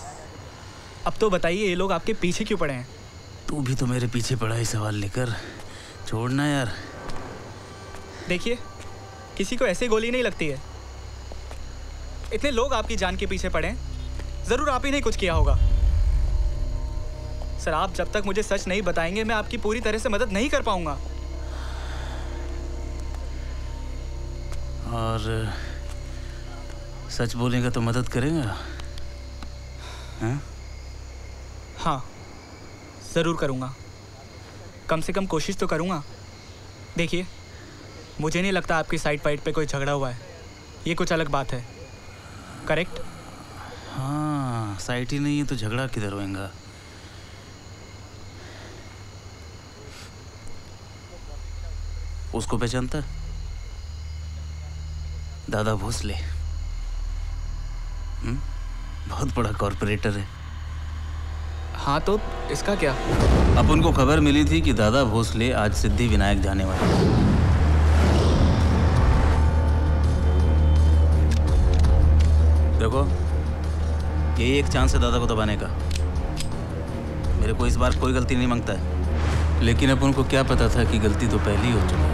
अब तो बताइए, ये लोग आपके पीछे क्यों पड़े हैं? तू भी तो मेरे पीछे पड़ा है सवाल लेकर। छोड़ना यार। देखिए, किसी को ऐसे गोली नहीं लगती है। इतने लोग आपकी जान के पीछे पड़े हैं, जरूर आप ही ने कुछ किया होगा। सर आप जब तक मुझे सच नहीं बताएंगे मैं आपकी पूरी तरह से मदद नहीं कर पाऊंगा। और सच बोलेगा तो मदद करेगा? हाँ जरूर करूंगा, कम से कम कोशिश तो करूंगा। देखिए, मुझे नहीं लगता आपकी साइड फाइट पे कोई झगड़ा हुआ है, ये कुछ अलग बात है। करेक्ट? हाँ, साइट ही नहीं है तो झगड़ा किधर होएगा? उसको पहचानता? दादा भोसले। बहुत बड़ा कॉर्पोरेटर है। हाँ तो इसका क्या? अब उनको खबर मिली थी कि दादा भोसले आज सिद्धि विनायक जाने वाले हैं। देखो, यही एक चांस है दादा को दबाने का। मेरे को इस बार कोई गलती नहीं मांगता है, लेकिन अब उनको क्या पता था कि गलती तो पहले ही हो चुकी है।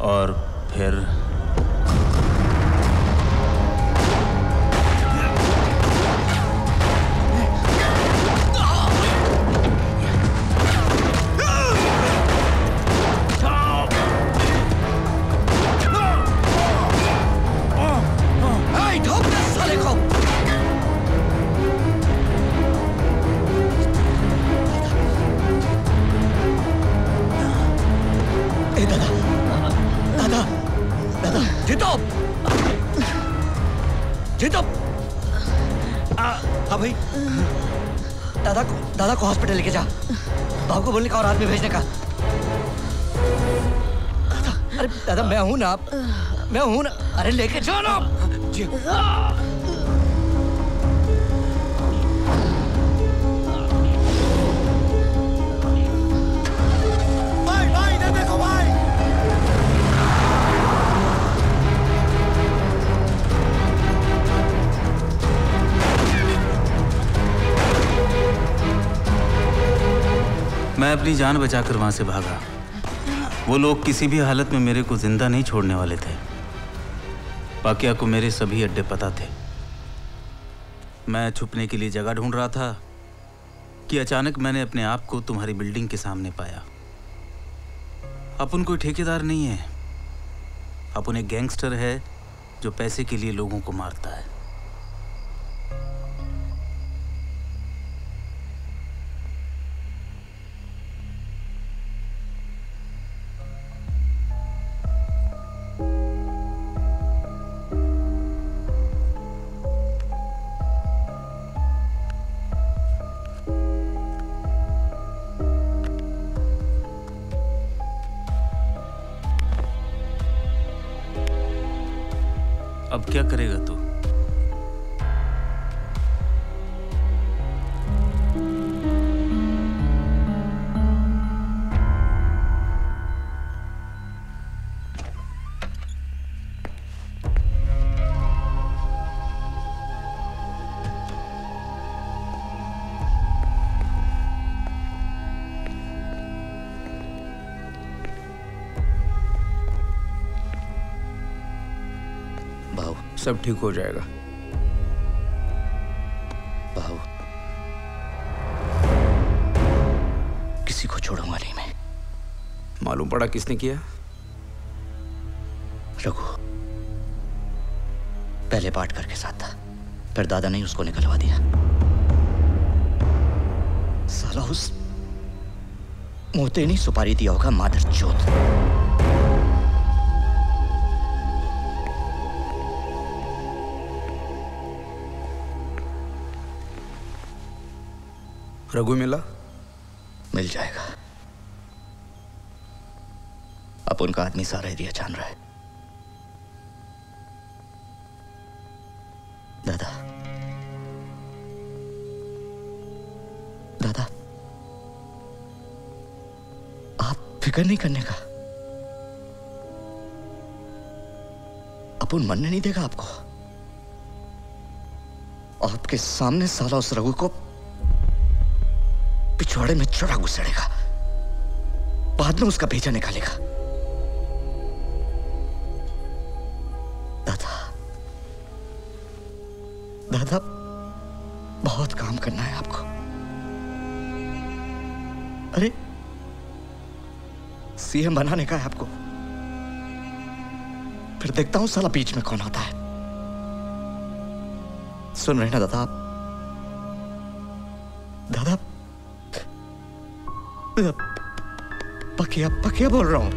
और फिर दादा को हॉस्पिटल लेके जा। बाबू को बोलने का और आदमी भेजने का। अरे दादा मैं हूं ना, मैं हूं ना। अरे लेके जाओ ना। भाई भाई इधर देखो भाई। मैं अपनी जान बचाकर वहां से भागा। वो लोग किसी भी हालत में मेरे को जिंदा नहीं छोड़ने वाले थे। पाकिया को मेरे सभी अड्डे पता थे। मैं छुपने के लिए जगह ढूंढ रहा था कि अचानक मैंने अपने आप को तुम्हारी बिल्डिंग के सामने पाया। अपन कोई ठेकेदार नहीं है, अपन एक गैंगस्टर है जो पैसे के लिए लोगों को मारता है। अब क्या करेगा तू? सब ठीक हो जाएगा। बाबू, किसी को छोड़ूंगा नहीं मैं। मालूम पड़ा किसने किया? रघु। पहले पाटकर के साथ था, फिर दादा ने उसको निकलवा दिया। साला उस मोते नहीं सुपारी दिया होगा, मादर चोद। रघु मिला? मिल जाएगा। अब उनका आदमी सारा एरिया जान रहा है। दादा, दादा, आप फिक्र नहीं करने का। अपुन मरने नहीं देगा आपको। आपके सामने साला उस रघु को पिछवाड़े में चढ़ा घुसेड़ेगा, बाद में उसका भेजा निकालेगा। दादा, दादा, बहुत काम करना है आपको। अरे सीएम बनाने का है आपको। फिर देखता हूं साला बीच में कौन आता है। सुन रहे ना दादा आप? दादा, पकिया पकिया बोल रहा हूं।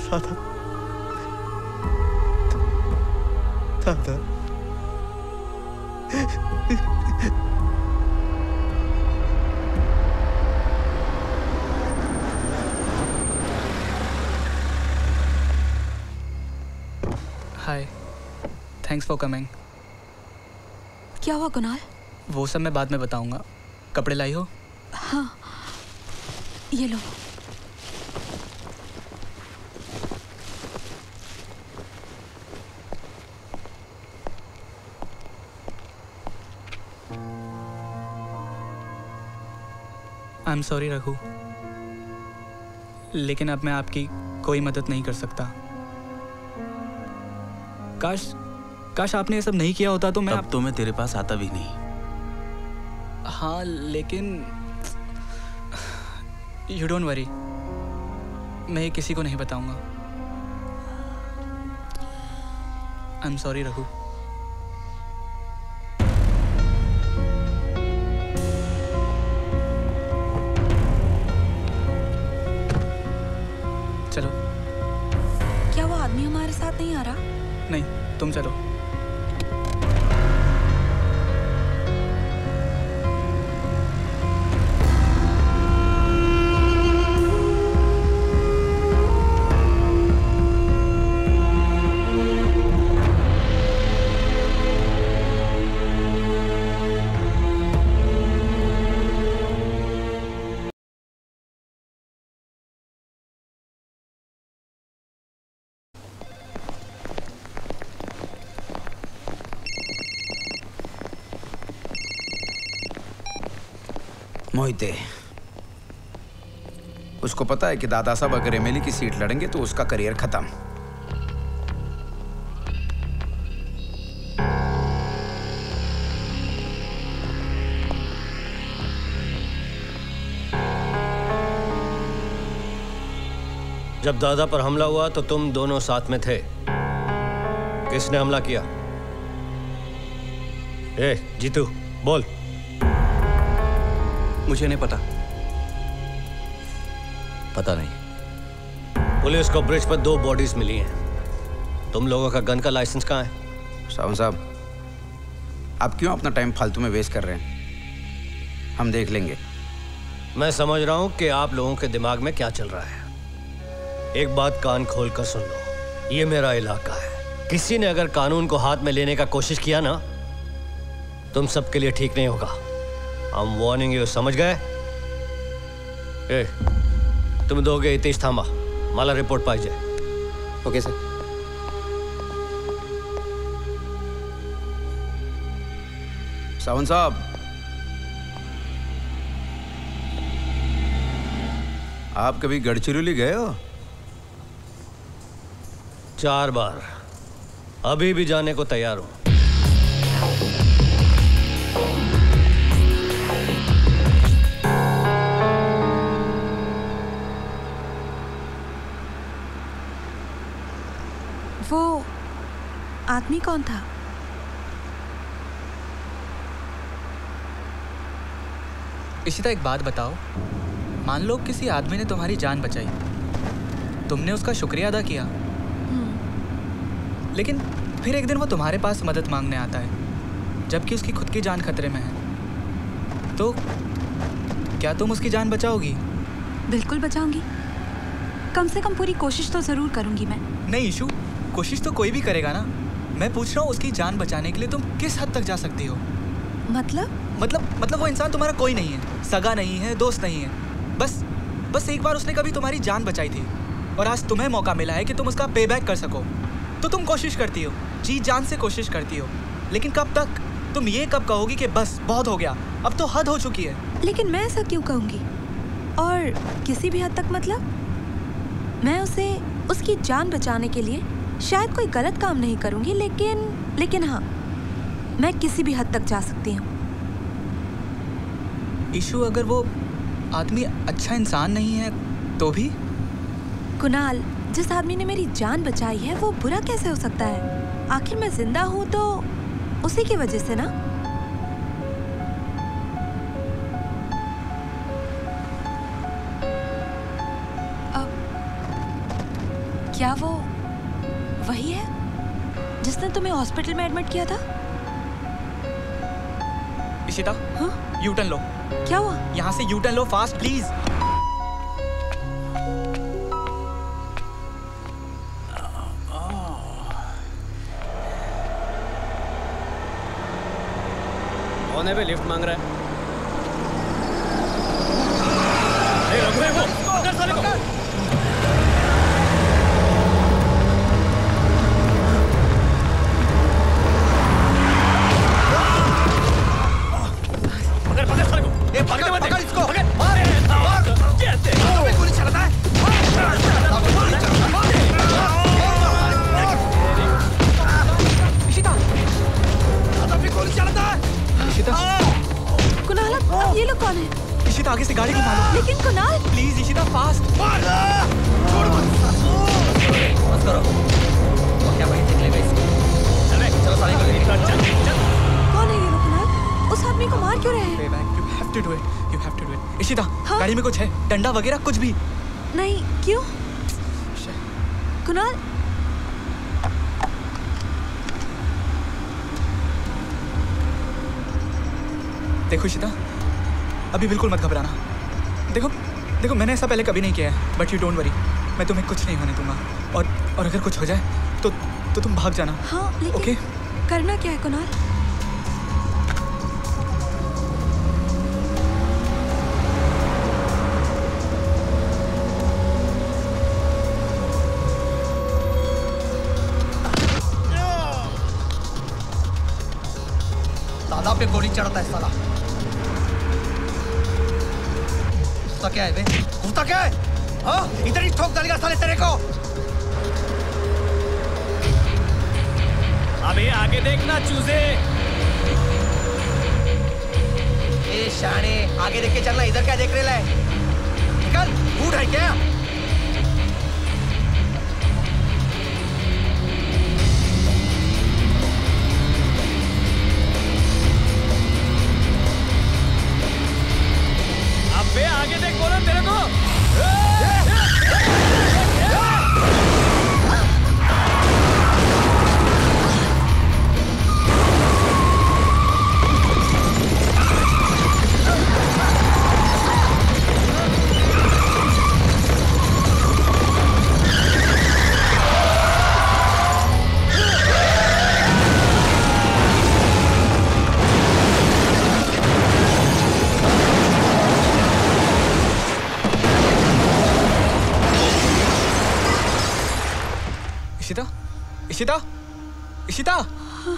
दादा, दादा, हाय, थैंक्स फॉर कमिंग। क्या हुआ कुणाल? वो सब मैं बाद में बताऊंगा। कपड़े लाई हो? हाँ, ये लो। आई एम सॉरी रघु, लेकिन अब मैं आपकी कोई मदद नहीं कर सकता। काश आपने ये सब नहीं किया होता तो मैं अब तो मैं तेरे पास आता भी नहीं। हाँ, लेकिन यू डोंट वरी, मैं ये किसी को नहीं बताऊंगा। आई एम सॉरी रघु। चलो। क्या वो आदमी हमारे साथ नहीं आ रहा? नहीं, तुम चलो। मोहिते, उसको पता है कि दादा साहब अगर एमएलए की सीट लड़ेंगे तो उसका करियर खत्म। जब दादा पर हमला हुआ तो तुम दोनों साथ में थे। किसने हमला किया? ए जीतू, बोल। मुझे नहीं पता। पता नहीं। पुलिस को ब्रिज पर 2 बॉडीज मिली हैं। तुम लोगों का गन का लाइसेंस कहाँ है? साहब साहब, आप क्यों अपना टाइम फालतू में वेस्ट कर रहे हैं? हम देख लेंगे। मैं समझ रहा हूं कि आप लोगों के दिमाग में क्या चल रहा है। एक बात कान खोल कर सुन लो, ये मेरा इलाका है। किसी ने अगर कानून को हाथ में लेने का कोशिश किया ना, तुम सबके लिए ठीक नहीं होगा। I'm warning you, समझ गए? ए, तुम दोगे इतेश थांबा, मला रिपोर्ट पाहिजे। Okay sir. सावंत साहब, आप कभी गढ़चिरौली गए हो? 4 बार। अभी भी जाने को तैयार हूं। आदमी कौन था? इशिता एक बात बताओ, मान लो किसी आदमी ने तुम्हारी जान बचाई, तुमने उसका शुक्रिया अदा किया, लेकिन फिर एक दिन वो तुम्हारे पास मदद मांगने आता है जबकि उसकी खुद की जान खतरे में है, तो क्या तुम उसकी जान बचाओगी? बिल्कुल बचाऊंगी। कम से कम पूरी कोशिश तो जरूर करूंगी मैं। नहीं इशू, कोशिश तो कोई भी करेगा ना। मैं पूछ रहा हूँ उसकी जान बचाने के लिए तुम किस हद तक जा सकती हो? मतलब वो इंसान तुम्हारा कोई नहीं है, सगा नहीं है, दोस्त नहीं है, बस एक बार उसने कभी तुम्हारी जान बचाई थी और आज तुम्हें मौका मिला है कि तुम उसका पे बैक कर सको, तो तुम कोशिश करती हो, जी जान से कोशिश करती हो, लेकिन कब तक? तुम ये कब कहोगी कि बस बहुत हो गया, अब तो हद हो चुकी है? लेकिन मैं ऐसा क्यों कहूँगी? और किसी भी हद तक मतलब? मैं उसे उसकी जान बचाने के लिए शायद कोई गलत काम नहीं करूँगी, लेकिन हाँ, मैं किसी भी हद तक जा सकती हूँ। इशू, अगर वो आदमी अच्छा इंसान नहीं है तो भी? कुणाल, जिस आदमी ने मेरी जान बचाई है वो बुरा कैसे हो सकता है? आखिर मैं जिंदा हूँ तो उसी की वजह से ना। क्या वो वही है जिसने तुम्हें हॉस्पिटल में एडमिट किया था? इशिता, हाँ? यू टर्न लो। क्या हुआ? यहाँ से U turn low fast please. कौन है बे लिफ्ट मांग रहा है? ए रघु है वो, पकड़ साले को। पकड़ इसको। मार कैसे? तुम्हें गोली चलाता है? इशिता, अपनी गोली चलाता है? इशिता, कुणाल, ये लोग कौन है? इशिता, आगे से गाड़ी घुमा लो। लेकिन कुणाल, प्लीज इशिता, फास्ट। छोड़ मत करो। क्या भाई देख ले चलो सारे को लेकर चल। कौन है ये लोग कुणाल? उस आदमी को मार क्यों रहे हैं? You have to do it. Ishita, हाँ? गाड़ी में कुछ है, डंडा वगैरह कुछ भी? नहीं, क्यों? कुणाल, देखो इशिता, अभी बिल्कुल मत घबराना। देखो मैंने ऐसा पहले कभी नहीं किया है, बट यू डोंट वरी, मैं तुम्हें कुछ नहीं होने दूंगा। और अगर कुछ हो जाए तो तुम भाग जाना। हाँ, लेकिन ओके? करना क्या है कुणाल? दादा पे गोली चढ़ता है साला। गुस्सा क्या है बे? गुस्सा क्या है? हाँ, इधर ही ठोक डालेगा साले तेरे को। अबे आगे देखना चूजे। ए शाने, आगे देख के चलना, इधर क्या देख रहे है? निकल, भूत है क्या? अबे आगे देख बोलो तेरे को।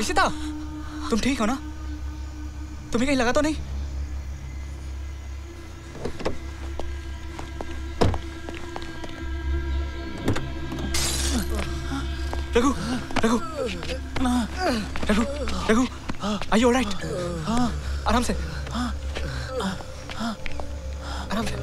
इशिता, तुम ठीक हो ना? तुम्हें कहीं लगा तो नहीं? Raghu, are you all right? आराम से, आराम से।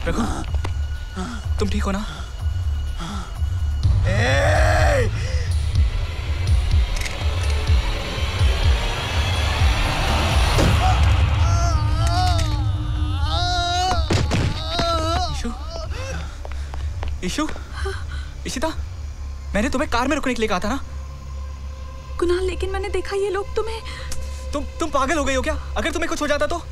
रघु, तुम ठीक हो ना? ईशु, इशिता, मैंने तुम्हें कार में रुकने के लिए कहा था ना? कुणाल, लेकिन मैंने देखा ये लोग तुम्हें। तुम पागल हो गई हो क्या? अगर तुम्हें कुछ हो जाता तो?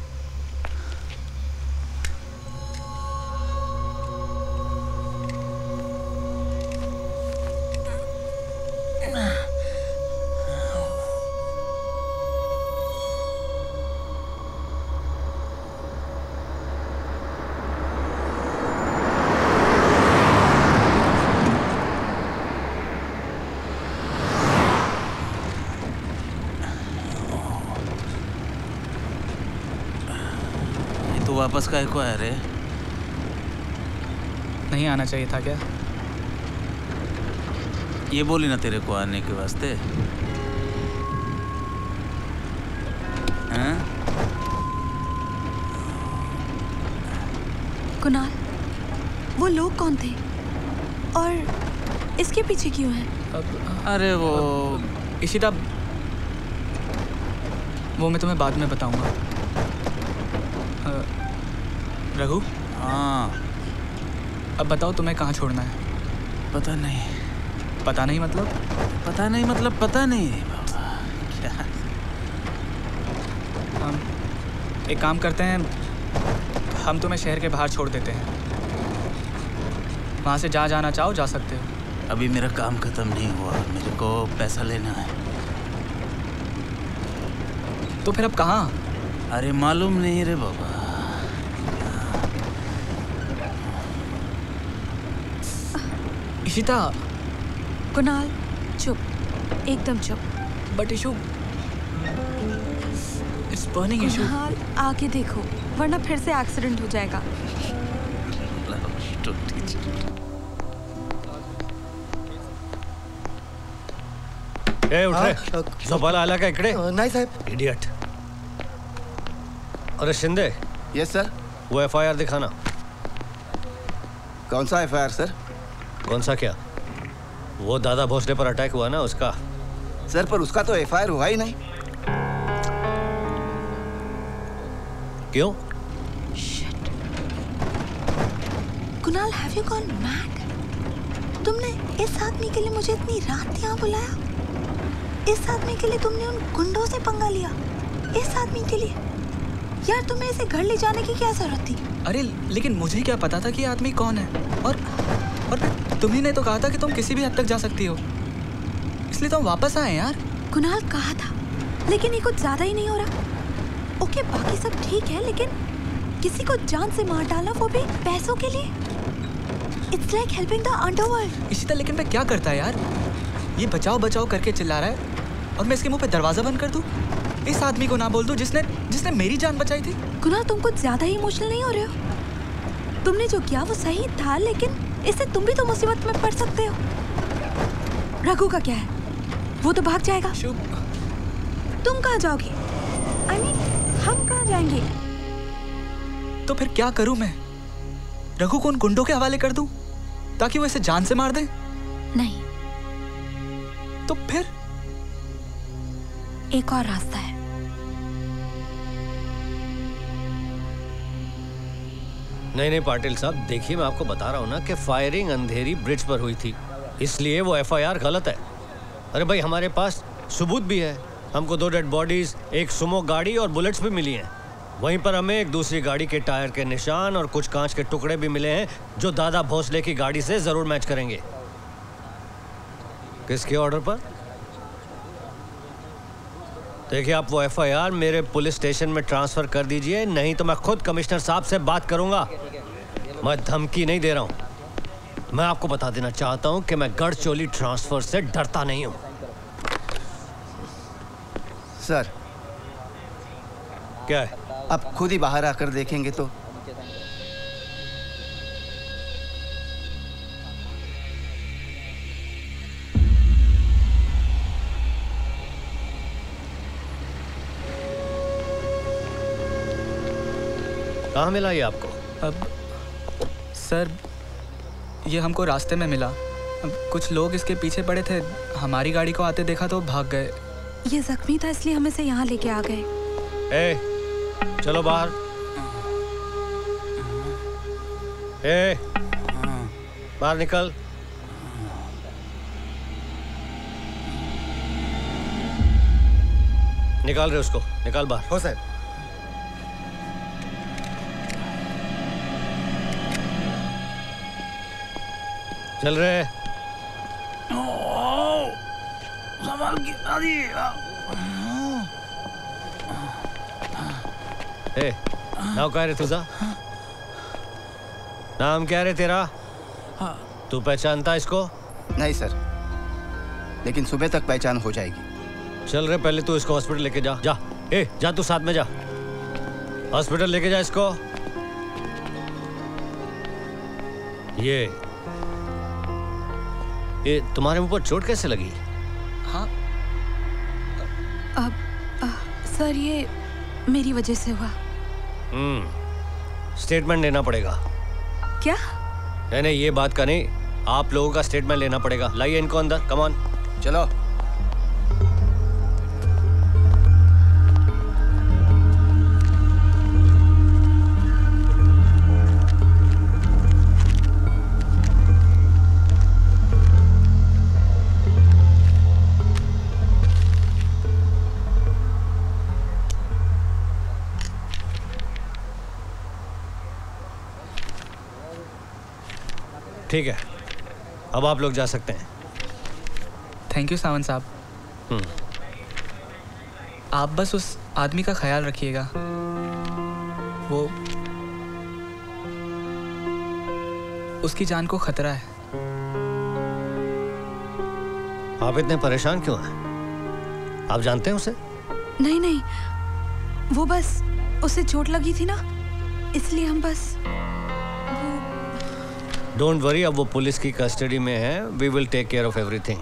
वापस काहे को आया रे? नहीं आना चाहिए था क्या? ये बोली ना तेरे को आने के वास्ते। हाँ? कुणाल, वो लोग कौन थे और इसके पीछे क्यों हैं? अरे वो इशिता, वो मैं तुम्हें बाद में बताऊंगा। रघु, हाँ, अब बताओ तुम्हें कहाँ छोड़ना है? पता नहीं। पता नहीं मतलब? पता नहीं मतलब पता नहीं बाबा। क्या? हम एक काम करते हैं, हम तुम्हें शहर के बाहर छोड़ देते हैं। वहाँ से जहाँ जाना चाहो जा सकते हो। अभी मेरा काम खत्म नहीं हुआ, मेरे को पैसा लेना है। तो फिर अब कहाँ? अरे मालूम नहीं रे बाबा। इशिता। कुणाल, चुप, एकदम चुप। But issue, it's burning issue. Kunal, आगे देखो, वरना फिर से एक्सीडेंट हो जाएगा। ए उठ रे, झोपायला आला का इकडे? नाही साहेब। इडियट। अरे शिंदे। Yes sir. वो एफआईआर दिखाना। कौन सा एफआईआर सर? कौन सा क्या? वो दादा भोसले पर अटैक हुआ ना, उसका। सर पर उसका तो एफआईआर हुआ ही नहीं। क्यों? Kunal, have you gone mad? तुमने इस आदमी के लिए मुझे इतनी रात यहाँ बुलाया? इस आदमी के लिए तुमने उन गुंडों से पंगा लिया? इस आदमी के लिए? यार, तुम्हें इसे घर ले जाने की क्या जरूरत थी? अरे लेकिन मुझे क्या पता था कि ये आदमी कौन है? और तुम्ही ने तो कहा था कि तुम किसी भी हद तक जा सकती हो, इसलिए तो हम वापस आए यार। कुणाल, कहा था, लेकिन ये कुछ ज्यादा ही नहीं हो रहा? ओके, बाकी सब ठीक है, लेकिन किसी को जान से मार डाला, वो भी पैसों के लिए। It's like helping the underworld. इसी तरह, लेकिन मैं क्या करता है यार? ये बचाओ बचाओ करके चिल्ला रहा है और मैं इसके मुंह पे दरवाजा बंद कर दूं? इस आदमी को ना बोल दूं जिसने मेरी जान बचाई थी? कुणाल, तुम कुछ ज्यादा ही इमोशनल नहीं हो रहे हो? तुमने जो किया वो सही था, लेकिन इससे तुम भी तो मुसीबत में पड़ सकते हो। रघु का क्या है? वो तो भाग जाएगा। तुम कहाँ जाओगे? I mean, हम कहाँ जाएंगे? तो फिर क्या करूं मैं? रघु को उन गुंडों के हवाले कर दूं ताकि वो इसे जान से मार दे? नहीं। तो फिर? एक और रास्ता है। नहीं पाटिल साहब, देखिए मैं आपको बता रहा हूँ ना कि फायरिंग अंधेरी ब्रिज पर हुई थी, इसलिए वो एफआईआर गलत है। अरे भाई, हमारे पास सबूत भी है। हमको 2 डेड बॉडीज, एक सुमो गाड़ी और बुलेट्स भी मिली हैं। वहीं पर हमें एक दूसरी गाड़ी के टायर के निशान और कुछ कांच के टुकड़े भी मिले हैं जो दादा भोसले की गाड़ी से जरूर मैच करेंगे। किसके ऑर्डर पर? देखिए, आप वो एफआईआर मेरे पुलिस स्टेशन में ट्रांसफर कर दीजिए, नहीं तो मैं खुद कमिश्नर साहब से बात करूंगा। मैं धमकी नहीं दे रहा हूं। मैं आपको बता देना चाहता हूं कि मैं गढ़चोली ट्रांसफर से डरता नहीं हूं। सर, क्या है? आप खुद ही बाहर आकर देखेंगे तो। कहाँ मिला ये आपको? अब सर, ये हमको रास्ते में मिला। कुछ लोग इसके पीछे पड़े थे, हमारी गाड़ी को आते देखा तो भाग गए। ये जख्मी था इसलिए हम इसे यहाँ लेके आ गए। चलो बाहर। बाहर निकल। निकाल रहे उसको, निकाल बाहर। हो सर। चल रहे। संभाल के नाम क्या रे तुझा? नाम क्या रे तेरा? तू पहचानता इसको? नहीं सर, लेकिन सुबह तक पहचान हो जाएगी। चल रहे, पहले तू इसको हॉस्पिटल लेके जा। जा जा, तू साथ में जा, हॉस्पिटल लेके जा इसको। ये तुम्हारे मुंह पर चोट कैसे लगी? हाँ सर, ये मेरी वजह से हुआ। स्टेटमेंट लेना पड़ेगा। क्या? नहीं, ये बात का नहीं, आप लोगों का स्टेटमेंट लेना पड़ेगा। लाइए इनको अंदर, कम ऑन। चलो। ठीक है, अब आप लोग जा सकते हैं। थैंक यू सावंत साहब। आप बस उस आदमी का ख्याल रखिएगा। वो उसकी जान को खतरा है। आप इतने परेशान क्यों हैं? आप जानते हैं उसे? नहीं नहीं, वो बस उसे चोट लगी थी ना, इसलिए हम बस। डोंट वरी, अब वो पुलिस की कस्टडी में है। We will take care of everything.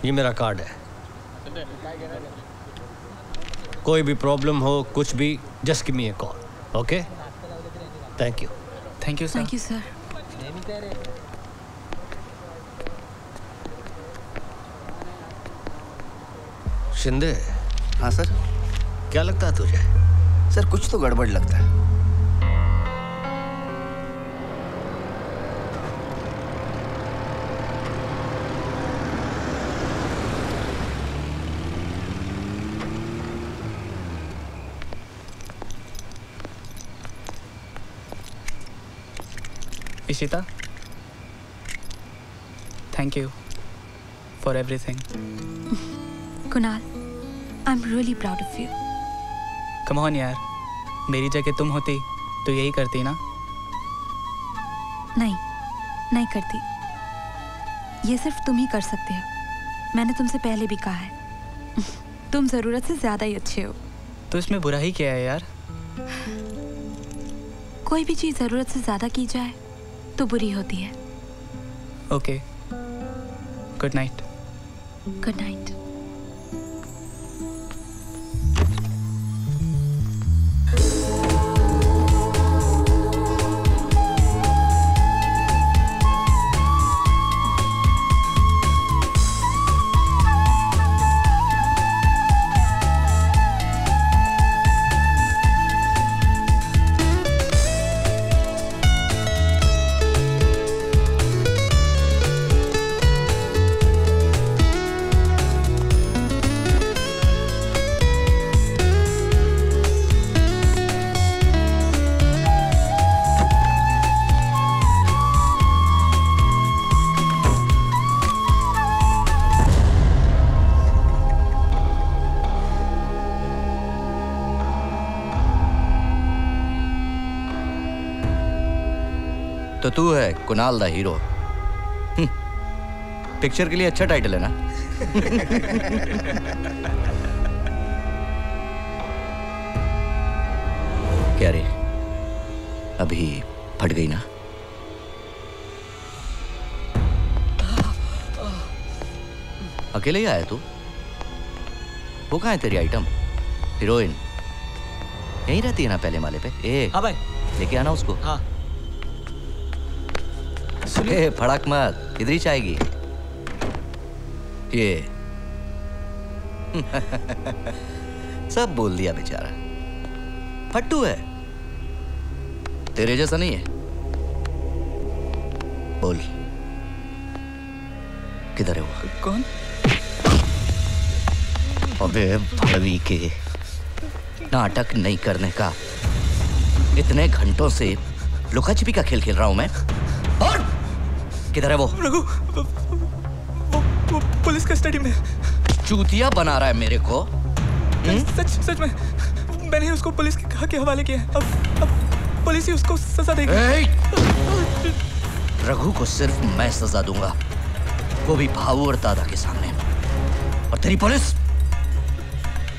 ये मेरा कार्ड है, कोई भी प्रॉब्लम हो, कुछ भी, just give me a call. Okay, thank you. Thank you sir. Thank you sir. Shinde. हाँ सर। क्या लगता है तुझे? सर, कुछ तो गड़बड़ लगता है। Ishita, thank you for everything. Kunal, I am really proud of you. Come on यार, मेरी जगह तुम होती तो यही करती ना? नहीं करती। ये सिर्फ तुम ही कर सकते हो। मैंने तुमसे पहले भी कहा है, तुम जरूरत से ज्यादा ही अच्छे हो। तो इसमें बुरा ही क्या है यार? कोई भी चीज जरूरत से ज्यादा की जाए तो बुरी होती है। Okay, good night. Good night. तो तू है कुणाल दा हीरो। पिक्चर के लिए अच्छा टाइटल है ना? क्या रे, अभी फट गई ना? अकेले ही आया तू? वो कहाँ है तेरी आइटम, हीरोइन? यहीं रहती है ना पहले माले पे? ए हाँ भाई। लेके आना उसको। हाँ। ए फड़क मत, इधर ही जाएगी ये। सब बोल दिया बेचारा। फट्टू है, तेरे जैसा नहीं है। बोल किधर है वो? कौन? अबे भड़वी के, नाटक नहीं करने का। इतने घंटों से लुका छिपी का खेल खेल रहा हूं मैं। और किधर है वो? रघु, वो पुलिस कस्टडी में। चूतिया बना रहा है मेरे को। सच में मैंने उसको पुलिस के हवाले किया है। अब पुलिस ही उसको सजा देगी। रघु को सिर्फ मैं सजा दूंगा, वो भी भाऊ और दादा के सामने। और तेरी पुलिस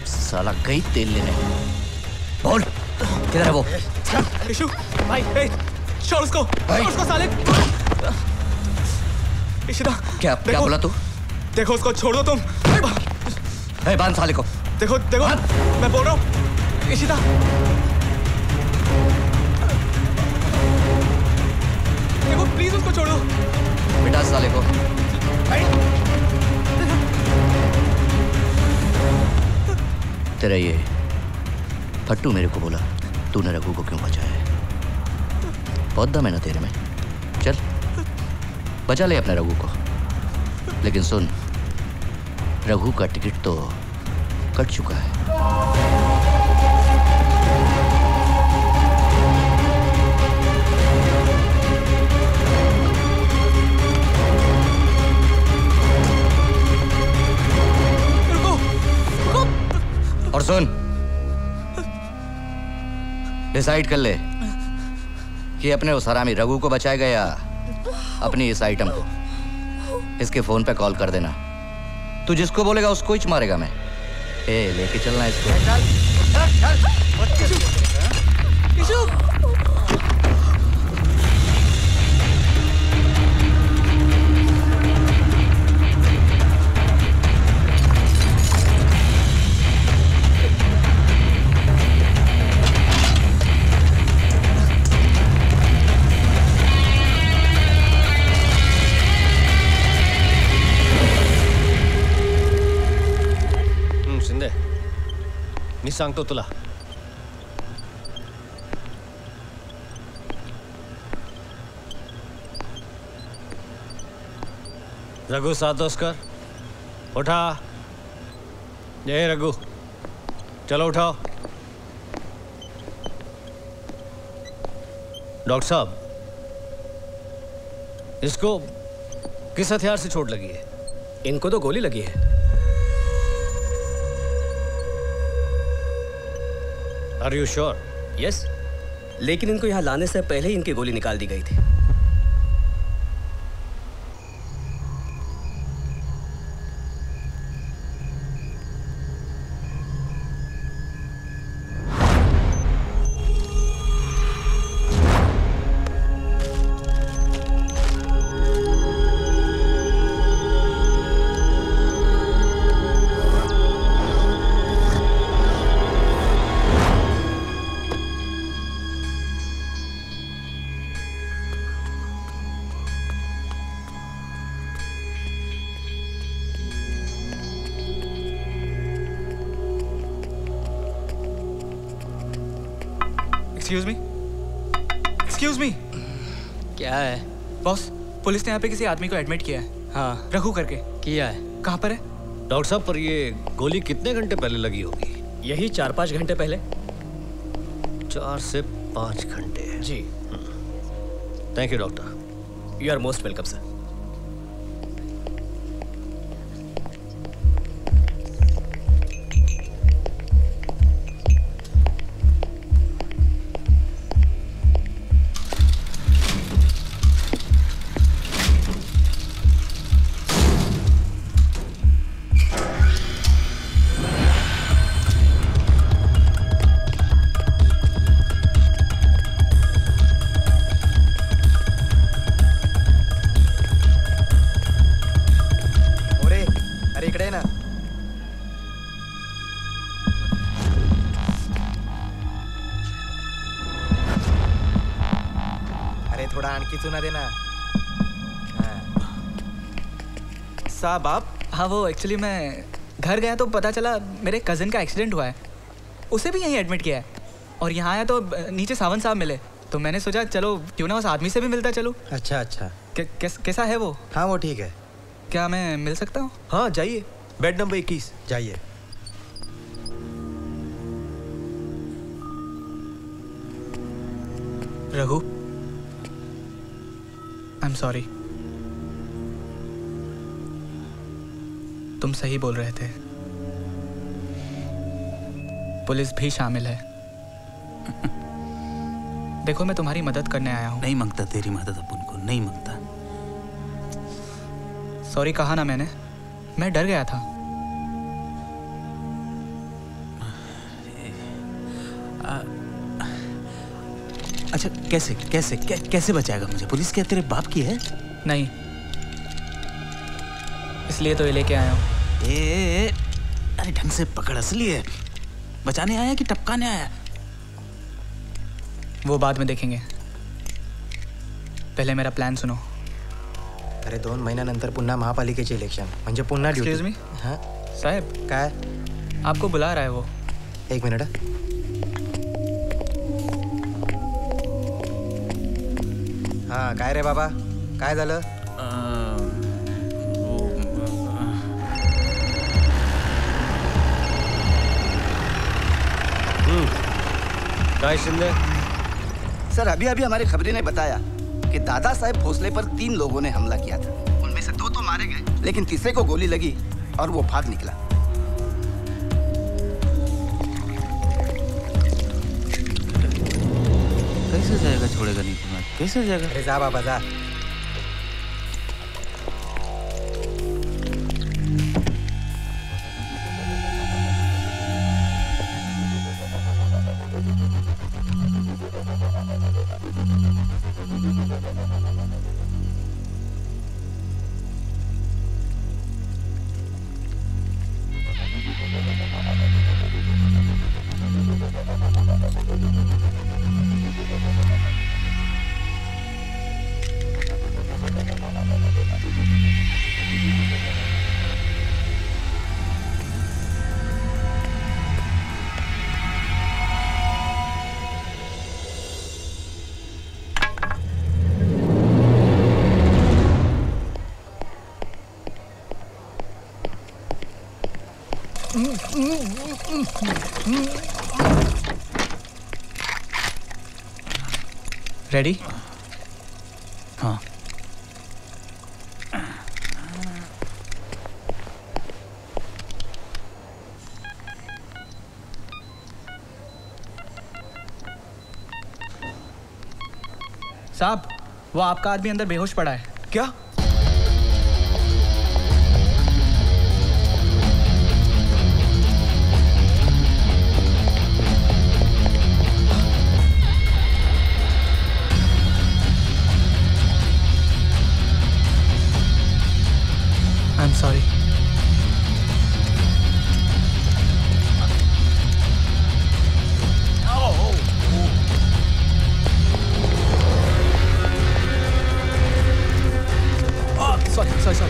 साला गई तेल लेने। बोल किधर है वो? इशू भाई, छोड़ उसको साले। इशिता, क्या बोला तू? देखो उसको छोड़ दो तुम। बांध साले को। देखो मैं बोल रहा हूँ। इशिता, देखो प्लीज उसको छोड़ दो। बिठा साले को। तेरा ये फट्टू मेरे को बोला तूने रघु को क्यों बचाया है? बहुत दम है ना तेरे में। चल बचा ले अपने रघु को। लेकिन सुन, रघु का टिकट तो कट चुका है। और सुन, डिसाइड कर ले कि अपने उस हरामी रघु को बचाएगा या अपनी इस आइटम को। इसके फोन पे कॉल कर देना। तू जिसको बोलेगा उसको ही मारेगा मैं। लेके चलना इसको। मी सांगतो तुला। रघु सातोस्कर, उठा। जय रघु, चलो उठाओ। डॉक्टर साहब, इसको किस हथियार से चोट लगी है? इनको तो गोली लगी है। Are you sure? Yes, लेकिन इनको यहाँ लाने से पहले ही इनकी गोली निकाल दी गई थी। Excuse me. क्या है? बॉस, पुलिस ने यहाँ पे किसी आदमी को एडमिट किया है। हाँ, रघु करके। किया है। कहाँ पर है? डॉक्टर साहब, पर ये गोली कितने घंटे पहले लगी होगी? यही 4-5 घंटे पहले। 4 से 5 घंटे। जी। Thank you doctor. You are most welcome sir. थोड़ा आणखी चुना देना। साहब आप? हाँ वो एक्चुअली मैं घर गया तो पता चला मेरे कज़न का एक्सीडेंट हुआ है, उसे भी यहीं एडमिट किया है और यहाँ आया तो नीचे सावंत साहब मिले तो मैंने सोचा चलो क्यों ना उस आदमी से भी मिलता चलो। अच्छा अच्छा। कैसा है वो? हाँ वो ठीक है। क्या मैं मिल सकता हूँ? हाँ जाइए, बेड नंबर 21 जाइए। रघु, आई एम सॉरी। तुम सही बोल रहे थे, पुलिस भी शामिल है। देखो मैं तुम्हारी मदद करने आया हूँ। नहीं मांगता तेरी मदद अपन को, नहीं मांगता। सॉरी कहा ना मैंने, मैं डर गया था। अच्छा कैसे कैसे कैसे बचाएगा मुझे? पुलिस क्या तेरे बाप की है? नहीं, इसलिए तो ये लेके आया हूँ। अरे ढंग से पकड़, असली है। बचाने आया कि टपकाने आया? वो बाद में देखेंगे, पहले मेरा प्लान सुनो। अरे 2 महिन्यानंतर पुन्हा महापालिकेचे इलेक्शन, म्हणजे पुन्हा ड्यूटी। Excuse me? हाँ साहेब काय? आपको बुला रहा है वो। 1 मिनिट। हाँ काय रे बाबा, काय झालं? काय शिंदे? सर अभी अभी हमारे खबरी ने बताया कि दादा साहेब भोसले पर 3 लोगों ने हमला किया था। उनमें से 2 तो मारे गए, लेकिन तीसरे को गोली लगी और वो भाग निकला। कैसे जाएगा? छोड़ेगा नहीं तुम्हें, कैसे जाएगा? अरे जा बाबा जा। रेडी? हाँ। साहब वो आपका आदमी अंदर बेहोश पड़ा है। क्या? I'm sorry. Sorry.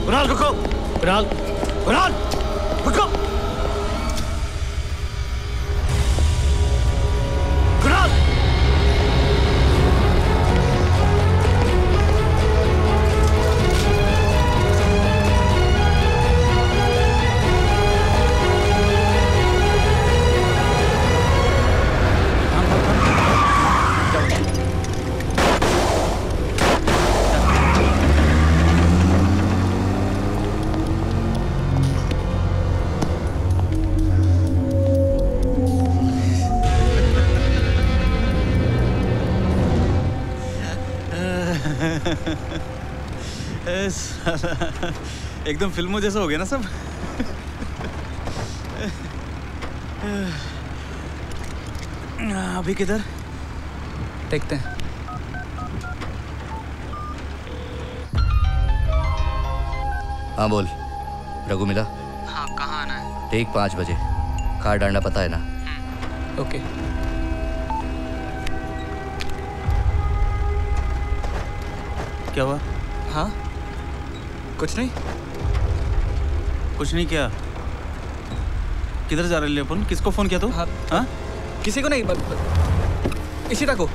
कुणाल रुको! कुणाल रुको! कुणाल! एकदम फिल्मों जैसा हो गया ना सब। अभी किधर? देखते हैं। हाँ बोल। रघु मिला? हाँ, कहाँ आना है? ठीक 5 बजे। कार डालना पता है ना? ओके। क्या हुआ? हाँ, कुछ नहीं। कुछ नहीं क्या? किधर जा रहे अपन? किसको फोन किया तू? हाँ, हाँ? किसी को नहीं, इशिता को।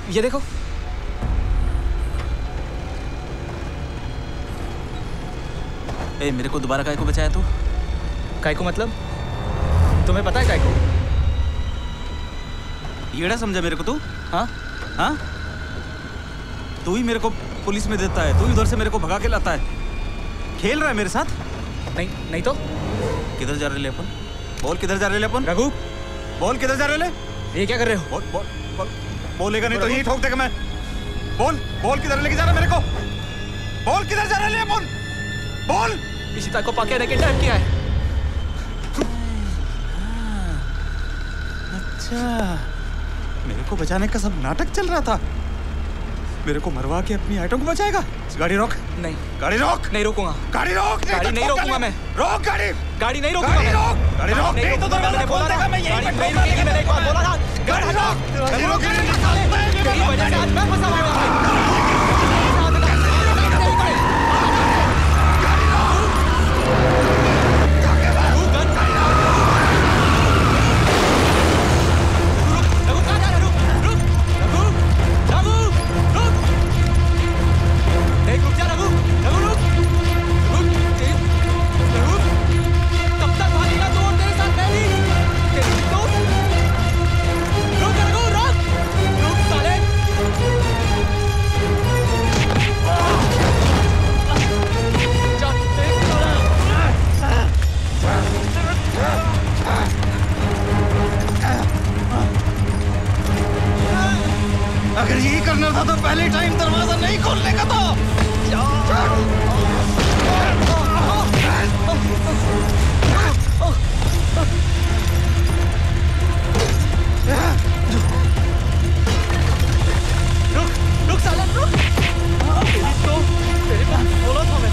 ये देखो। ए, मेरे को दोबारा काय को बचाया तू? काय को मतलब? तुम्हें पता है काय को? येड़ा समझा मेरे को तू? हाँ? हाँ? तू ही मेरे को पुलिस में देता है, तू ही उधर से मेरे को भगा के लाता है। खेल रहा है मेरे साथ? नहीं तो? किधर जा रहे ले अपन? बोल किधर जा रहे ले अपन? रघु, बोल किधर जा रहे ले? ये क्या कर रहे हो? बोल बोल बोल। बोलेगा नहीं तो यही ठोक देगा मैं। बोल बोल किधर लेके जा रहा है मेरे को? बोल किधर जा रहे ले अपन? बोल। इशिता को पाके रखे टाइम किया है। अच्छा, मेरे को बचाने का सब नाटक चल रहा था। मेरे को मरवा के अपनी आइटम को बचाएगा। गाड़ी रोक। नहीं। गाड़ी रोक। नहीं रोकूंगा। गाड़ी रोक। गाड़ी नहीं रोकूंगा मैं। रोक गाड़ी। गाड़ी नहीं रोकूंगा मैं। गाड़ी रोक। नहीं तो दरवाजा खोल देगा मैं यहीं पे ठोक दूंगा। मैंने एक बार बोला ना। गाड़ी रोक। गाड़ी रोक। तेरी वजह से आज मैं फंसा हुआ हूं। अगर यही करना था तो पहले टाइम दरवाजा नहीं खोलने का था। रुक साला रुक। तेरे को बोला था मैं।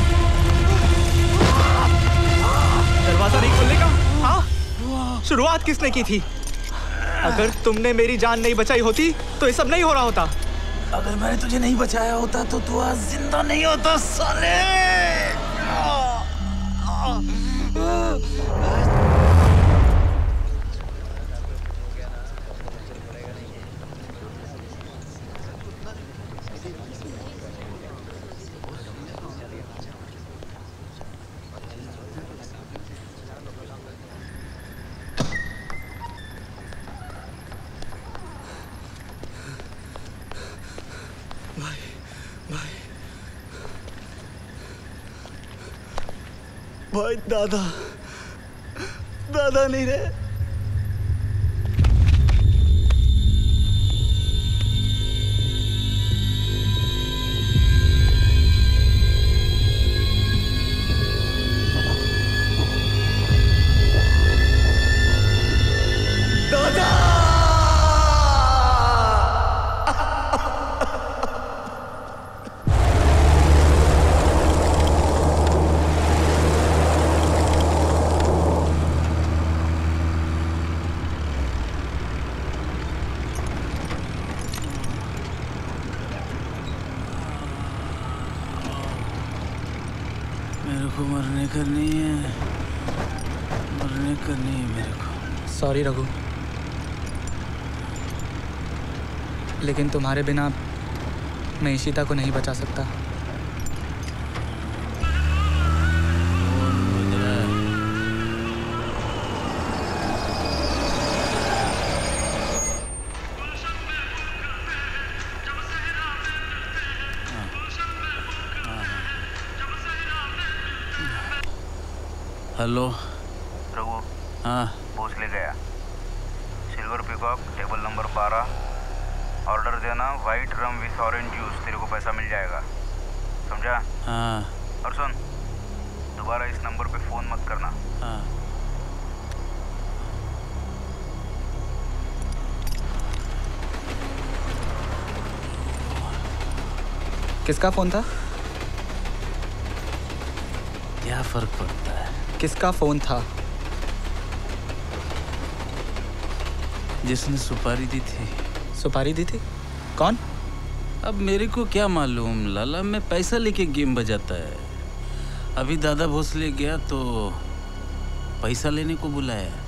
दरवाजा नहीं खोलने का? हाँ? शुरुआत किसने की थी? अगर तुमने मेरी जान नहीं बचाई होती तो ये सब नहीं हो रहा होता। अगर मैंने तुझे नहीं बचाया होता तो तू आज जिंदा नहीं होता साले। भाई दादा, दादा नहीं रहे। सॉरी रघु, लेकिन तुम्हारे बिना मैं इशिता को नहीं बचा सकता। हेलो रघु। हाँ बॉस ले गया। Silver peacock table number 12। Order देना, white rum with orange juice. तेरे को पैसा मिल जाएगा। समझा? हाँ। और सुन, दोबारा इस नंबर पे फोन मत करना। हाँ। किसका फोन था? क्या फर्क पड़ता है? किसका फोन था? जिसने सुपारी दी थी। सुपारी दी थी? कौन? अब मेरे को क्या मालूम, लाला में पैसा लेके गेम बजाता है। अभी दादा भोसले गया तो पैसा लेने को बुलाया।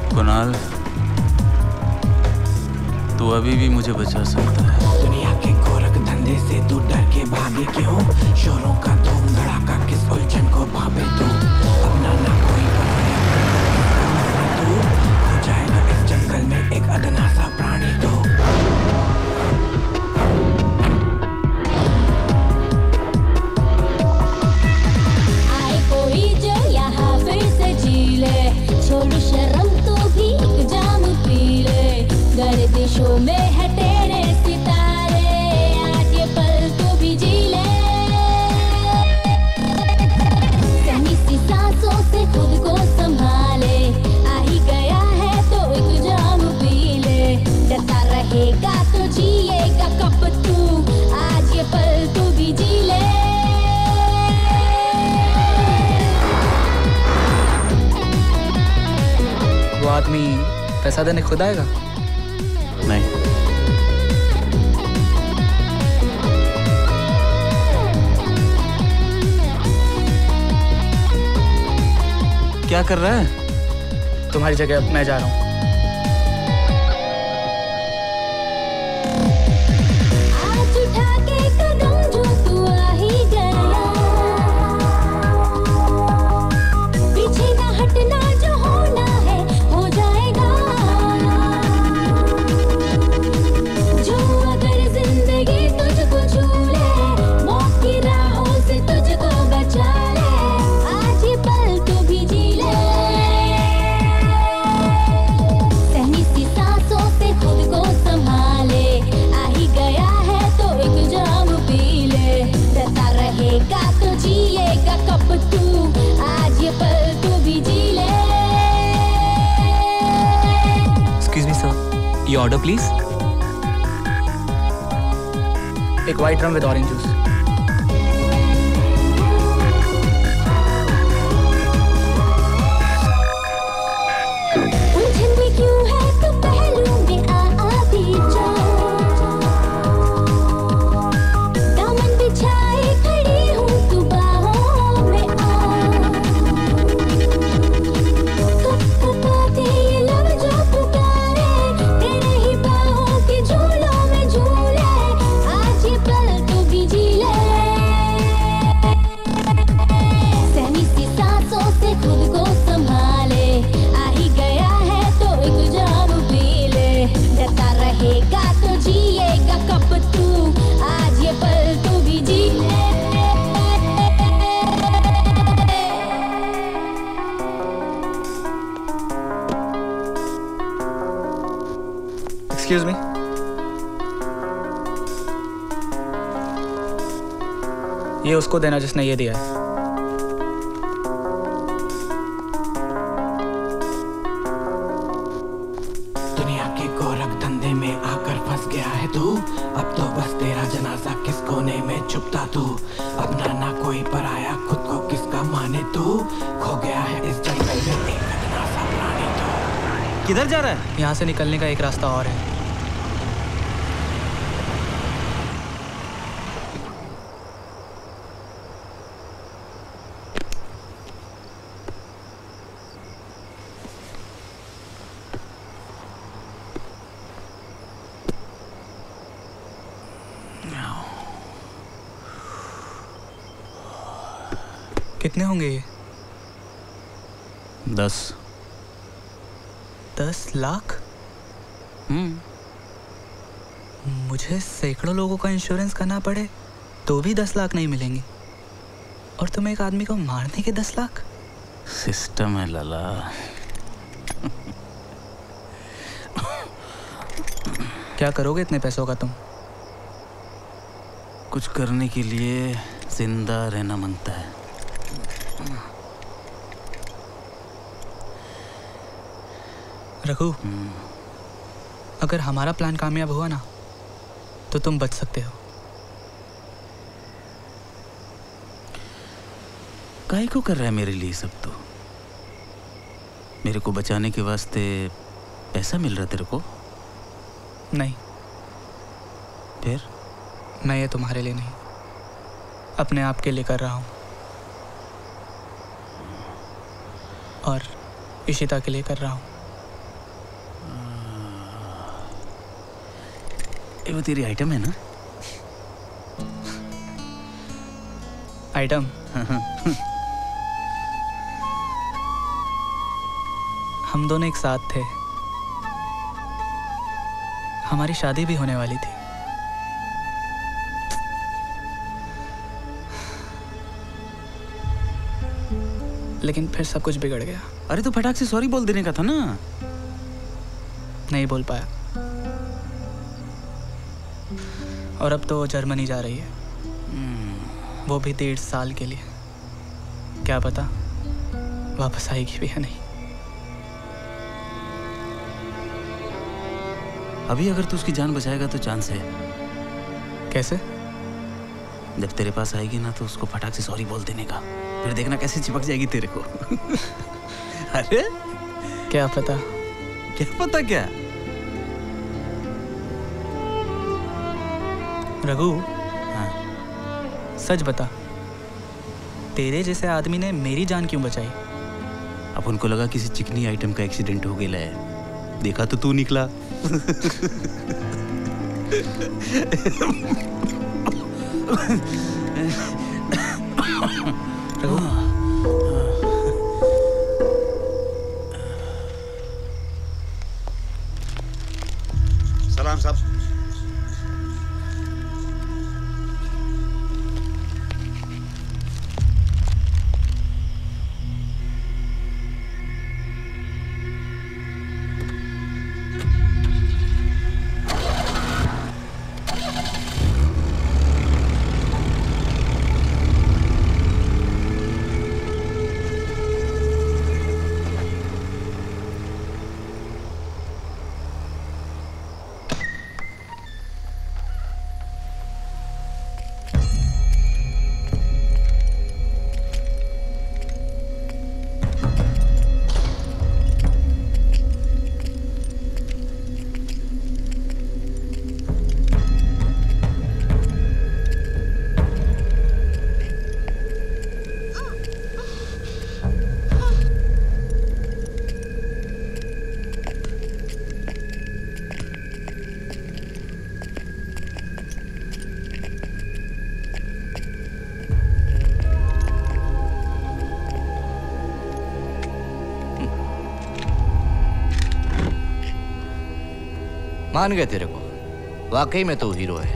कुणाल, तू अभी भी मुझे बचा सकता है। दुनिया के गोरख धंधे से तू डर के भागे क्यों? शोरों का धूम धड़ाका किस उलझन को भावे तू? अपना ना कोई तू हो जाएगा इस जंगल में एक अदना सा प्राणी तो। आए कोई जो यहाँ फिर से जी ले, छोड़ शर्म तो भी एक जाम पी ले। गर्दिशों में है तेरे सितारे, आज ये पल तो भी जी ले। सहमी सी सांसों से खुद को संभाले, आ ही गया है तो एक जाम पी ले। डरता रहेगा तो जिएगा कब तू, आज ये पल तो भी जी ले। वो आदमी पैसा देने खुद आएगा? नहीं। क्या कर रहा है? तुम्हारी जगह मैं जा रहा हूँ। आज उठा के कदम जो तू आ ही गया, पीछे ना हटना, जो होना है हो जाएगा। जो अगर जिंदगी तुझको छू ले, मौत की राहों से तुझको बचा ले, आज ये पल तू भी जी ले। सहमी सी सांसों से खुद को संभाले, आ ही गया है तो एक जाम पी ले। डरता रहेगा तो जिएगा कब तू, आज ये पल तू भी जी ले। Excuse me, sir. Your order, please. एक white rum with orange juice. उलझन में क्यों है तू पहलू में आ भी जा, दामन बिछाए खड़ी हूँ तू बाहों में आ। कपकपाते ये लब जो पुकारे, तेरे ही बाहों के झूलों में झूले, आज ये पल तू भी जी ले। सहमी सी सांसों से खुद को संभाले, आ ही गया है तो एक जाम पी ले। डरता रहेगा तो जिएगा कब तू, आज ये पल तू भी जी ले। Excuse me. ये उसको देना जिसने ये दिया है। दुनिया के गोरख धंधे में आकर फंस गया है तू, अब तो बस तेरा जनाजा किस कोने में छुपता तू। अपना ना कोई पराया, खुद को किसका माने तू, खो गया है इस जंगल में एक अदना सा प्राणी तो। किधर जा रहा है? यहाँ से निकलने का एक रास्ता और है। कितने होंगे ये? 10 10 लाख? मुझे सैकड़ों लोगों का इंश्योरेंस करना पड़े तो भी 10 लाख नहीं मिलेंगे, और तुम एक आदमी को मारने के 10 लाख? सिस्टम है लाला। क्या करोगे इतने पैसों का तुम? कुछ करने के लिए जिंदा रहना मांगता है। रघु, अगर हमारा प्लान कामयाब हुआ ना तो तुम बच सकते हो। काहे को कर रहा है मेरे लिए सब? तो मेरे को बचाने के वास्ते पैसा मिल रहा तेरे को? नहीं। फिर? मैं ये तुम्हारे लिए नहीं, अपने आप के लिए कर रहा हूँ, और इशिता के लिए कर रहा हूँ। ये वो तेरी आइटम है ना? आइटम? हम दोनों एक साथ थे, हमारी शादी भी होने वाली थी। लेकिन फिर सब कुछ बिगड़ गया। अरे तो फटाक से सॉरी बोल देने का था ना। नहीं बोल पाया, और अब तो जर्मनी जा रही है, वो भी 1.5 साल के लिए। क्या पता वापस आएगी भी या नहीं। अभी अगर तू उसकी जान बचाएगा तो चांस है। कैसे? जब तेरे पास आएगी ना तो उसको फटाक से सॉरी बोल देने का, फिर देखना कैसे चिपक जाएगी तेरे को। अरे क्या पता? क्या पता क्या? रघु, हाँ, सच बता, तेरे जैसे आदमी ने मेरी जान क्यों बचाई? अब उनको लगा किसी चिकनी आइटम का एक्सीडेंट हो गया है, देखा तो तू निकला। सलाम साहब। मान गए तेरे को, वाकई में तू हीरो है।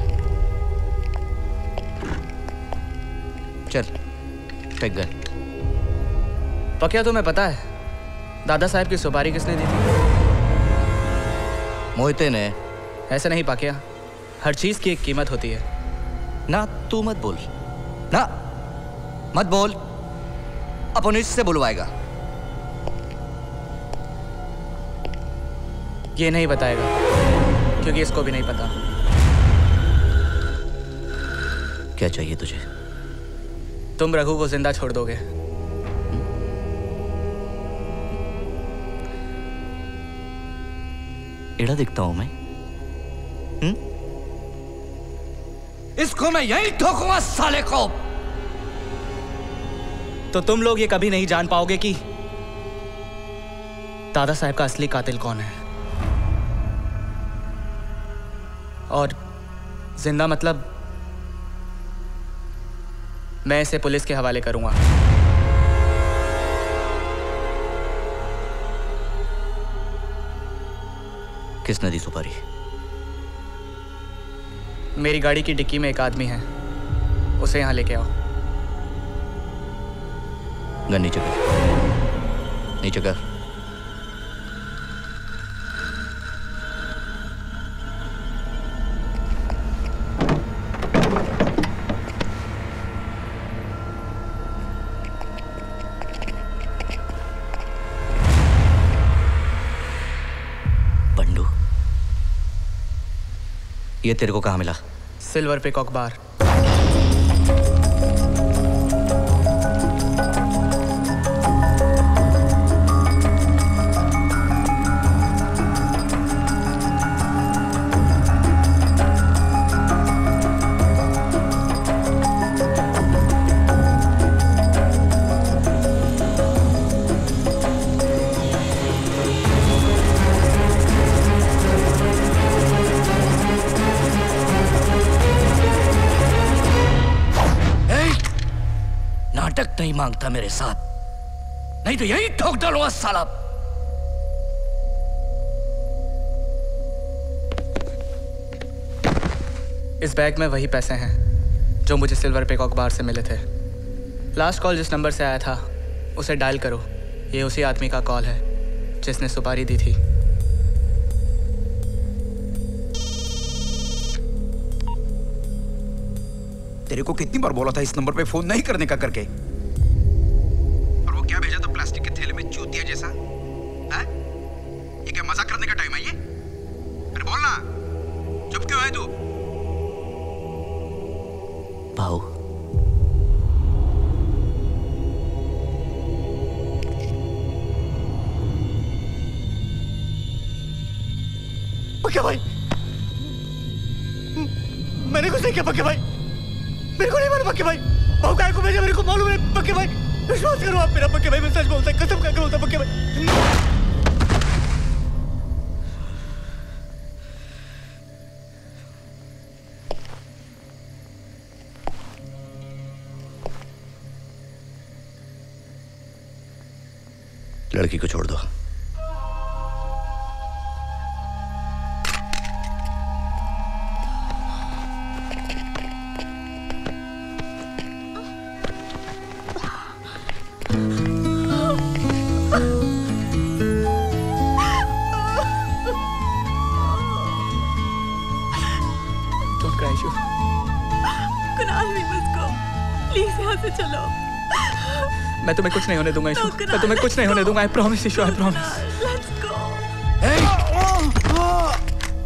चल टेक गन। पक्या तुम्हें पता है दादा साहब की सुपारी किसने दी थी? मोहिते ने। ऐसे नहीं पाकिया, हर चीज की एक कीमत होती है। ना तू मत बोल, ना मत बोल, अपन इससे बुलवाएगा। ये नहीं बताएगा क्योंकि इसको भी नहीं पता। क्या चाहिए तुझे? तुम रघु को जिंदा छोड़ दोगे। एड़ा दिखता हूं मैं? इसको मैं यही ठोकूंगा साले को। तो तुम लोग ये कभी नहीं जान पाओगे कि दादा साहब का असली कातिल कौन है। और जिंदा मतलब मैं इसे पुलिस के हवाले करूंगा। किसने दी सुपारी? मेरी गाड़ी की डिक्की में एक आदमी है, उसे यहाँ लेके आओ। गन नीचे कर, नीचे कर। पंडू, ये तेरे को कहाँ मिला? सिल्वर पिकॉक बार। नहीं मांगता मेरे साथ, नहीं तो यही ठोक डालूंगा साला। इस बैग में वही पैसे हैं जो मुझे सिल्वर पिकॉक बार से मिले थे। लास्ट कॉल जिस नंबर से आया था उसे डायल करो। ये उसी आदमी का कॉल है जिसने सुपारी दी थी। तेरे को कितनी बार बोला था इस नंबर पे फोन नहीं करने का करके? और वो क्या भेजा था प्लास्टिक के थैले में चूतिया जैसा? हैं? ये क्या मजाक करने का टाइम है ये? अरे बोल ना, चुप क्यों है तू? भाऊ, पक्के भाई, मैंने कुछ नहीं किया पक्के भाई, मेरे को नहीं मालूम पक्के भाई। भाऊ काय को भेजा मेरे को मालूम है पक्के भाई। विश्वास करो आप मेरा पक्के भाई, मैं सच बोलता हूं, कसम खा के बोलता हूं पक्के भाई। लड़की को छोड़ दो। मैं तुम्हें कुछ नहीं होने दूंगा ईशु, मैं तुम्हें कुछ नहीं होने दूंगा। I promise Ishu, I promise.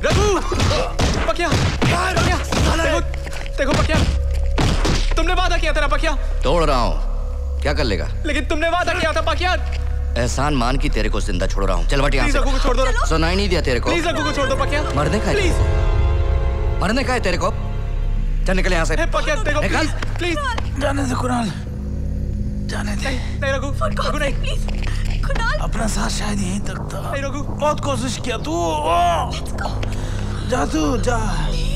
Raghu, Pakiya, देखो पकिया, तुमने वादा किया था पकिया। तोड़ रहा हूँ, क्या कर लेगा? लेकिन तुमने वादा किया था पकिया। एहसान मान की तेरे को जिंदा छोड़ रहा हूँ। चल बट यहाँ से। रघु को छोड़ दो। सुनाई नहीं दिया तेरे को? प्लीज रघु को छोड़ दो पकिया। मरने का है? मरने का है तेरे को? चल निकल यहाँ से। पकिया देखो निकल। प्लीज। जाने दे कुणाल, जाने दे। नहीं रघु, रघु नहीं प्लीज। कुणाल, अपना साथ शायद यहीं तक था। नहीं रघु, बहुत कोशिश किया तू। जा तू जा।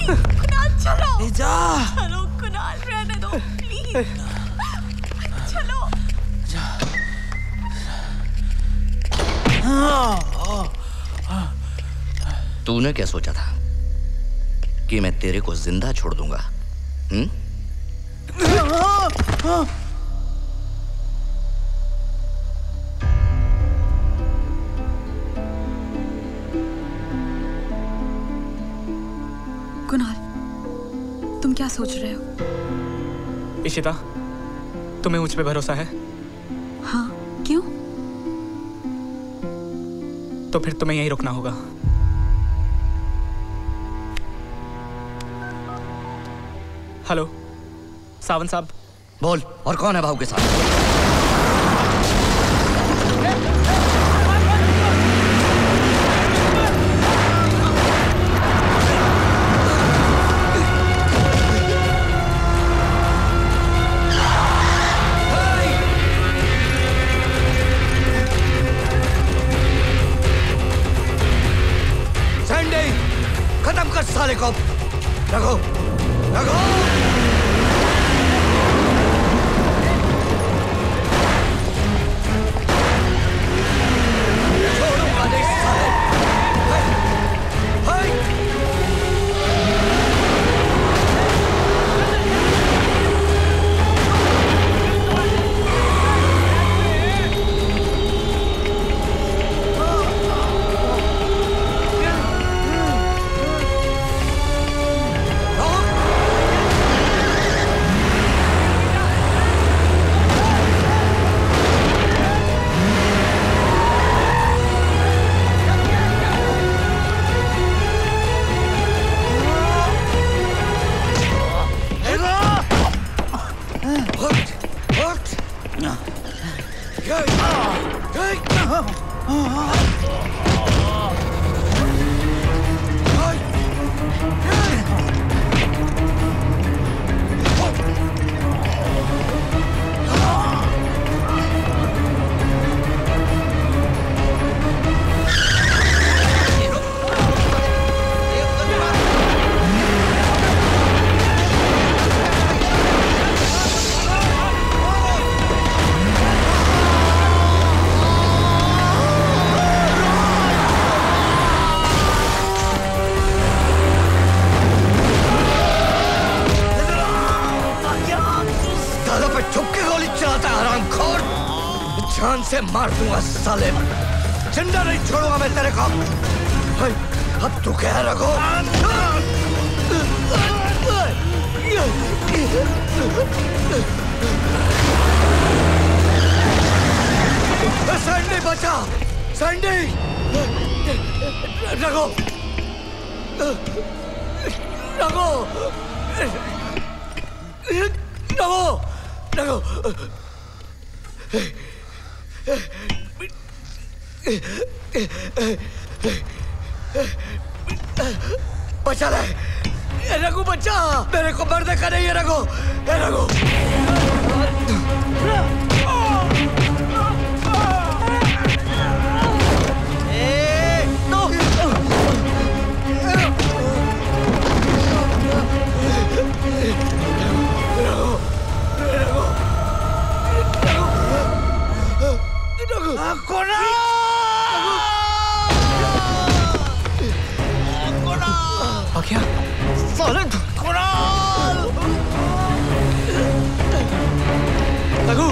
कुणाल चलो। जा। चलो कुणाल, रहने दो प्लीज। चलो। तूने क्या सोचा था कि मैं तेरे को जिंदा छोड़ दूंगा? कुणाल, तुम क्या सोच रहे हो? इशिता, तुम्हें मुझ पे भरोसा है? हाँ, क्यों? तो फिर तुम्हें यहीं रुकना होगा। हेलो, सावन साहब। बोल, और कौन है भाऊ के साथ? खत्म कर साले को। रघु, रघु। छोड़ूंगा नहीं साले। जान से मार दूंगा साले, जिंदा नहीं छोड़ूंगा मैं तेरे को। अब तू कह रखो। सैंडी बचा, सैंडी रखो, रखो, रखो, रखो। बचा ले रघु, बचा, मेरे को मरने का नहीं है रघु, रघु। क्या साले कुणाल, रघु,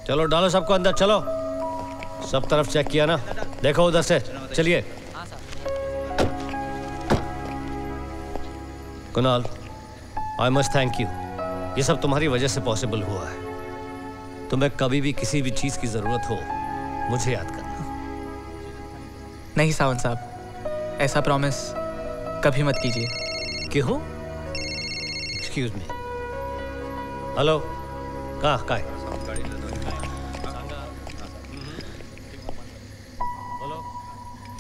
चलो डालो सबको अंदर, चलो। सब तरफ चेक किया ना, देखो उधर से, चलिए। Kunal, I must thank you. ये सब तुम्हारी वजह से पॉसिबल हुआ है। तुम्हें कभी भी किसी भी चीज की जरूरत हो, मुझे याद करना। नहीं सावंत साहब, ऐसा प्रॉमिस कभी मत कीजिए। क्यों? Excuse me. हेलो, कहाँ है?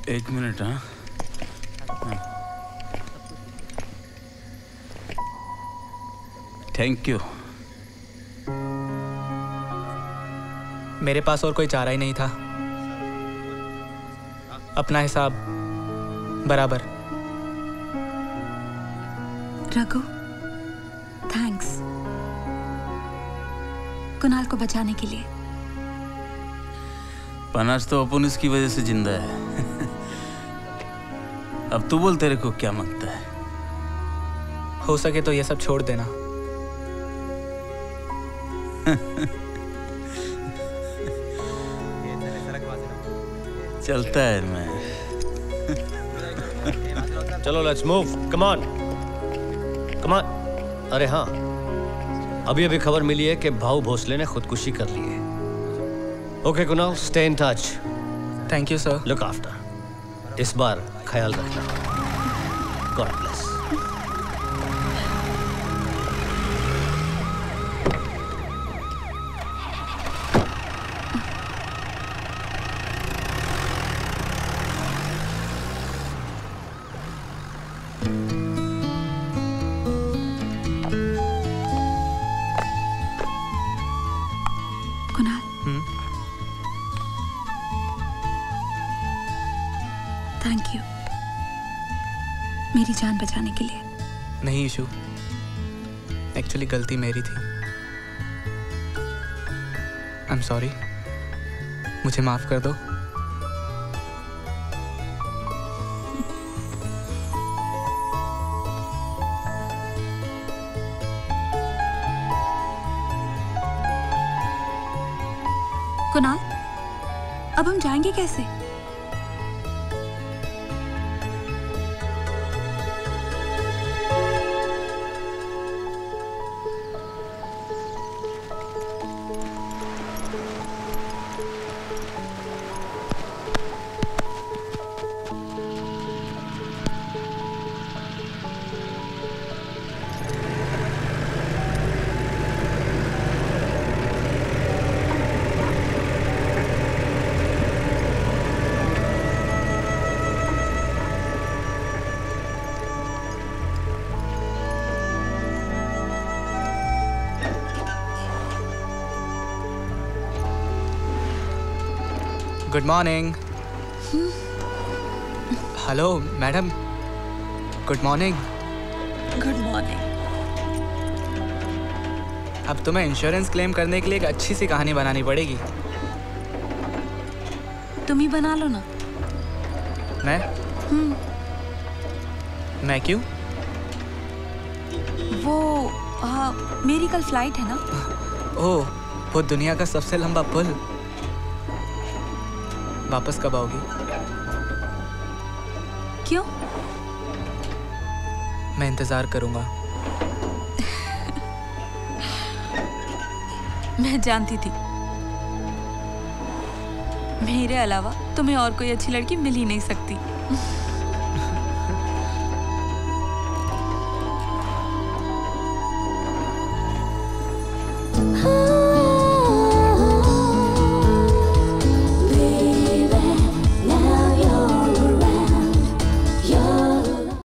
एक मिनट। हाँ, थैंक यू। मेरे पास और कोई चारा ही नहीं था। अपना हिसाब बराबर। रघु, थैंक्स कुणाल को बचाने के लिए। पनाज तो अपन इसकी वजह से जिंदा है। अब तू बोल, तेरे को क्या मांगता है? हो सके तो ये सब छोड़ देना। चलता है मैं। चलो let's move, come on, come on. अरे हाँ, अभी अभी खबर मिली है कि भाऊ भोसले ने खुदकुशी कर ली है। Okay Kunal, stay in touch. Thank you sir. Look after. इस बार ख्याल रखना। God bless. थैंक यू मेरी जान बचाने के लिए। नहीं इशू, एक्चुअली गलती मेरी थी। आई एम सॉरी, मुझे माफ कर दो। कुणाल, अब हम जाएंगे कैसे? Good morning. Hello madam, good morning. Good morning. अब तुम्हें इंश्योरेंस क्लेम करने के लिए एक अच्छी सी कहानी बनानी पड़ेगी। तुम ही बना लो ना। मैं? मैं क्यों? वो मेरी कल फ्लाइट है ना। ओह, वो दुनिया का सबसे लंबा पुल। वापस कब आओगी? क्यों? मैं इंतजार करूंगा। मैं जानती थी मेरे अलावा तुम्हें और कोई अच्छी लड़की मिल ही नहीं सकती। हाँ